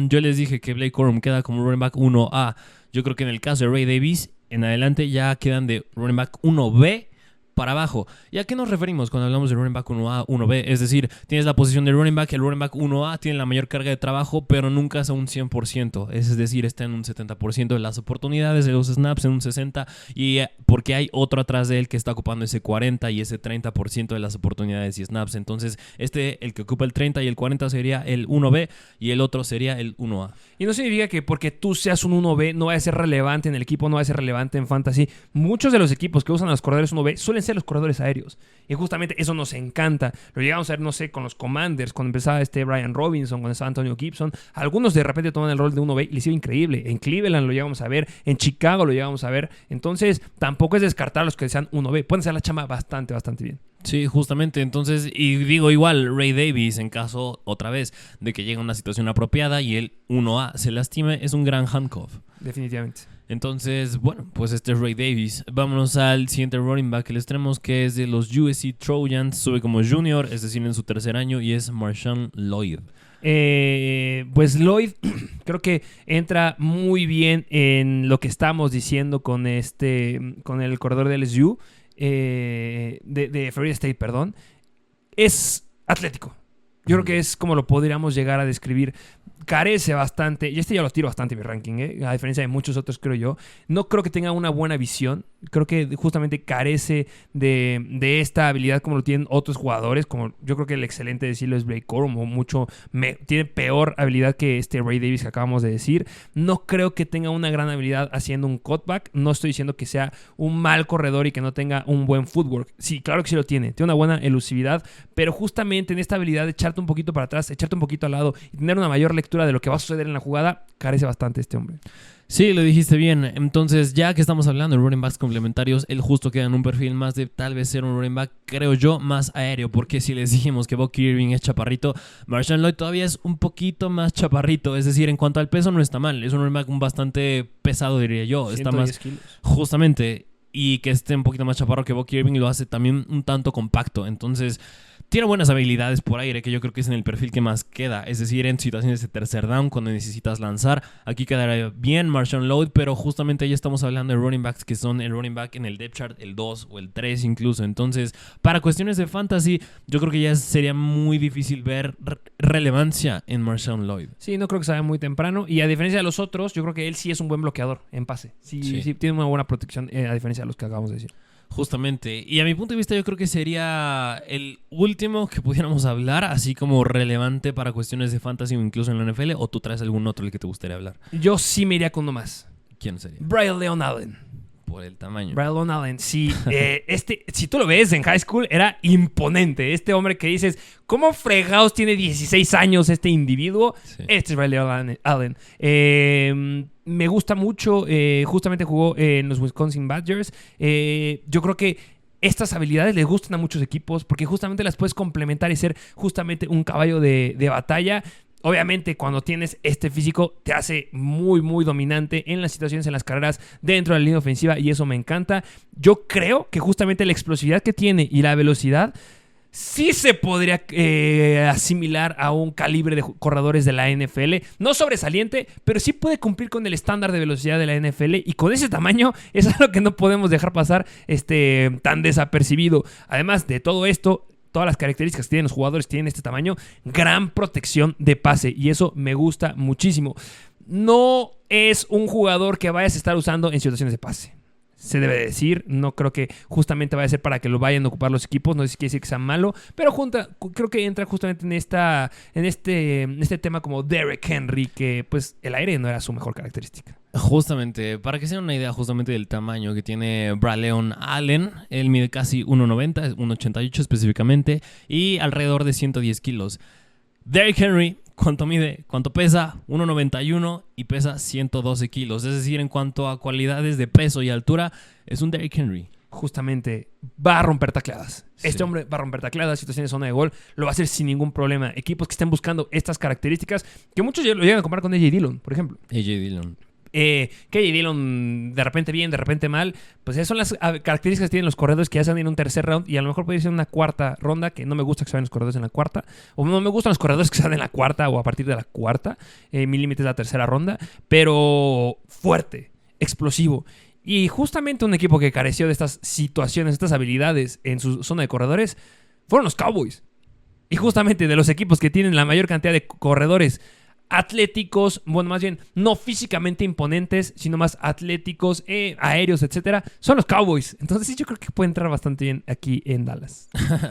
yo les dije que Blake Corum queda como running back 1A. Yo creo que en el caso de Ray Davis, en adelante ya quedan de running back 1B para abajo. ¿Y a qué nos referimos cuando hablamos de running back 1A, 1B? Es decir, tienes la posición de running back, el running back 1A tiene la mayor carga de trabajo, pero nunca es a un 100%. Es decir, está en un 70% de las oportunidades, de los snaps en un 60%, y porque hay otro atrás de él que está ocupando ese 40% y ese 30% de las oportunidades y snaps. Entonces, el que ocupa el 30 y el 40 sería el 1B y el otro sería el 1A. Y no significa que porque tú seas un 1B no vaya a ser relevante en el equipo, no vaya a ser relevante en fantasy. Muchos de los equipos que usan a los corredores 1B suelen ser los corredores aéreos. Y justamente eso nos encanta. Lo llegamos a ver, no sé, con los Commanders, cuando empezaba Brian Robinson, cuando estaba Antonio Gibson. Algunos de repente toman el rol de 1B y les iba increíble. En Cleveland lo llegamos a ver, en Chicago lo llegamos a ver. Entonces, tampoco es descartar a los que sean 1B. Pueden hacer la chamba bastante bien. Sí, justamente. Entonces, y digo igual, Ray Davis, en caso, otra vez, de que llegue a una situación apropiada y el 1A se lastime, es un gran handcuff. Definitivamente. Entonces, bueno, pues este es Ray Davis. Vámonos al siguiente running back que les tenemos, que es de los USC Trojans. Sube como junior, es decir, en su tercer año, y es Marshawn Lloyd. Pues Lloyd, Creo que entra muy bien en lo que estamos diciendo con el corredor de LSU, de Florida State, perdón. Es atlético. Yo creo que es como lo podríamos llegar a describir. Carece bastante, y ya lo tiro bastante en mi ranking, a diferencia de muchos otros, creo yo. No creo que tenga una buena visión. Creo que justamente carece de esta habilidad como lo tienen otros jugadores. Como yo creo que el excelente decirlo es Blake Corum, o tiene peor habilidad que Ray Davis que acabamos de decir. No creo que tenga una gran habilidad haciendo un cutback. No estoy diciendo que sea un mal corredor y que no tenga un buen footwork. Sí, claro que sí lo tiene. Tiene una buena elusividad, pero justamente en esta habilidad de echarte un poquito para atrás, echarte un poquito al lado y tener una mayor lectura de lo que va a suceder en la jugada, carece bastante este hombre. Sí, lo dijiste bien. Entonces, ya que estamos hablando de running backs complementarios, él justo queda en un perfil más de tal vez ser un running back, creo yo, más aéreo. Porque si les dijimos que Bucky Irving es chaparrito, Marshawn Lloyd todavía es un poquito más chaparrito. Es decir, en cuanto al peso no está mal. Es un running back bastante pesado, diría yo. Está más kilos. Justamente. Y que esté un poquito más chaparro que Bucky Irving lo hace también un tanto compacto. Entonces, tiene buenas habilidades por aire, que yo creo que es en el perfil que más queda. Es decir, en situaciones de tercer down, cuando necesitas lanzar, aquí quedará bien Marshawn Lloyd, pero justamente ya estamos hablando de running backs que son el running back en el depth chart, el 2 o el 3 incluso. Entonces, para cuestiones de fantasy, yo creo que ya sería muy difícil ver relevancia en Marshawn Lloyd. Sí, no creo que salga muy temprano. Y a diferencia de los otros, yo creo que él sí es un buen bloqueador en pase. Sí, tiene una buena protección, a diferencia de los que acabamos de decir. Justamente. Y a mi punto de vista yo creo que sería el último que pudiéramos hablar, así como relevante para cuestiones de fantasy o incluso en la NFL. ¿O tú traes algún otro del que te gustaría hablar? Yo sí me iría con uno más. ¿Quién sería? Brian Leon Allen. Por el tamaño. Brian Leon Allen, sí. Si tú lo ves en high school, era imponente. Este hombre que dices, ¿cómo fregados tiene 16 años este individuo? Sí. Este es Brian Leon Allen. Me gusta mucho. Justamente jugó en los Wisconsin Badgers. Yo creo que estas habilidades les gustan a muchos equipos porque justamente las puedes complementar y ser justamente un caballo de batalla. Obviamente, cuando tienes este físico, te hace muy, muy dominante en las situaciones, en las carreras, dentro de la línea ofensiva, y eso me encanta. Yo creo que justamente la explosividad que tiene y la velocidad sí se podría asimilar a un calibre de corredores de la NFL. No sobresaliente, pero sí puede cumplir con el estándar de velocidad de la NFL, y con ese tamaño es algo que no podemos dejar pasar tan desapercibido. Además de todo esto, todas las características que tienen los jugadores tienen este tamaño, gran protección de pase, y eso me gusta muchísimo. No es un jugador que vayas a estar usando en situaciones de pase, se debe decir. No creo que justamente vaya a ser para que lo vayan a ocupar los equipos. No sé si quiere decir que sea malo, pero creo que entra justamente en este tema como Derrick Henry, que pues el aire no era su mejor característica. Justamente, para que se den una idea justamente del tamaño que tiene Brian Leon Allen, él mide casi 1.90, 1.88 específicamente, y alrededor de 110 kilos. Derrick Henry, ¿cuánto mide? ¿Cuánto pesa? 1.91 y pesa 112 kilos. Es decir, en cuanto a cualidades de peso y altura, es un Derrick Henry. Justamente, va a romper tacleadas. Sí. Este hombre va a romper tacleadas, situaciones de zona de gol, lo va a hacer sin ningún problema. Equipos que estén buscando estas características, que muchos lo llegan a comparar con A.J. Dillon, por ejemplo. A.J. Dillon. Que A.J. Dillon de repente bien, de repente mal, pues esas son las características que tienen los corredores que ya se dan en un tercer round, y a lo mejor puede ser en una cuarta ronda, que no me gusta que se vayan los corredores en la cuarta, o no me gustan los corredores que se dan en la cuarta o a partir de la cuarta. Mi límite es la tercera ronda, pero fuerte, explosivo. Y justamente un equipo que careció de estas situaciones, estas habilidades en su zona de corredores, fueron los Cowboys. Y justamente de los equipos que tienen la mayor cantidad de corredores atléticos, bueno, más bien no físicamente imponentes, sino más atléticos, aéreos, etcétera, son los Cowboys. Entonces sí, yo creo que puede entrar bastante bien aquí en Dallas.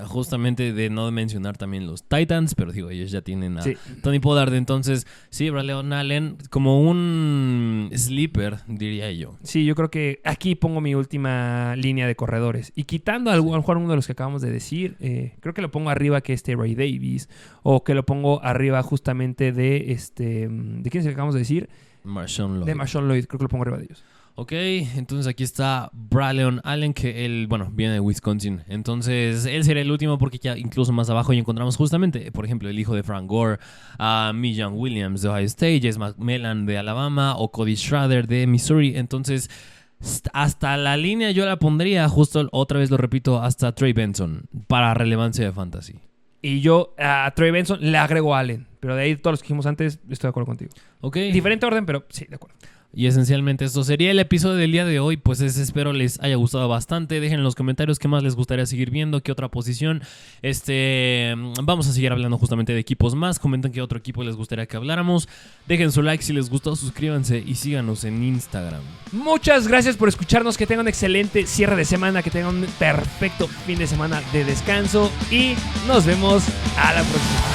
Justamente, de no mencionar también los Titans, pero digo, ellos ya tienen a Tony Pollard. Entonces sí, Brian Leon Allen como un sleeper, diría yo. Sí, yo creo que aquí pongo mi última línea de corredores, y quitando a lo mejor uno de los que acabamos de decir, creo que lo pongo arriba que Ray Davis, o que lo pongo arriba justamente de ¿de quién es el que acabamos de decir? Marshawn Lloyd. De Marshawn Lloyd, creo que lo pongo arriba de ellos. Ok, entonces aquí está Brian Leon Allen, que él, viene de Wisconsin. Entonces, él sería el último porque ya incluso más abajo ya encontramos justamente, por ejemplo, el hijo de Frank Gore, a Mijan Williams de Ohio State, Jess McMillan de Alabama o Cody Schrader de Missouri. Entonces, hasta la línea yo la pondría, justo otra vez lo repito, hasta Trey Benson para relevancia de fantasy. Y yo a Trey Benson le agrego a Allen. Pero de ahí, todos los que dijimos antes, estoy de acuerdo contigo. Ok. Diferente orden, pero sí, de acuerdo. Y esencialmente esto sería el episodio del día de hoy. Pues espero les haya gustado bastante. Dejen en los comentarios qué más les gustaría seguir viendo, qué otra posición. Vamos a seguir hablando justamente de equipos más. Comenten qué otro equipo les gustaría que habláramos. Dejen su like si les gustó, suscríbanse y síganos en Instagram. Muchas gracias por escucharnos. Que tengan un excelente cierre de semana. Que tengan un perfecto fin de semana de descanso. Y nos vemos a la próxima.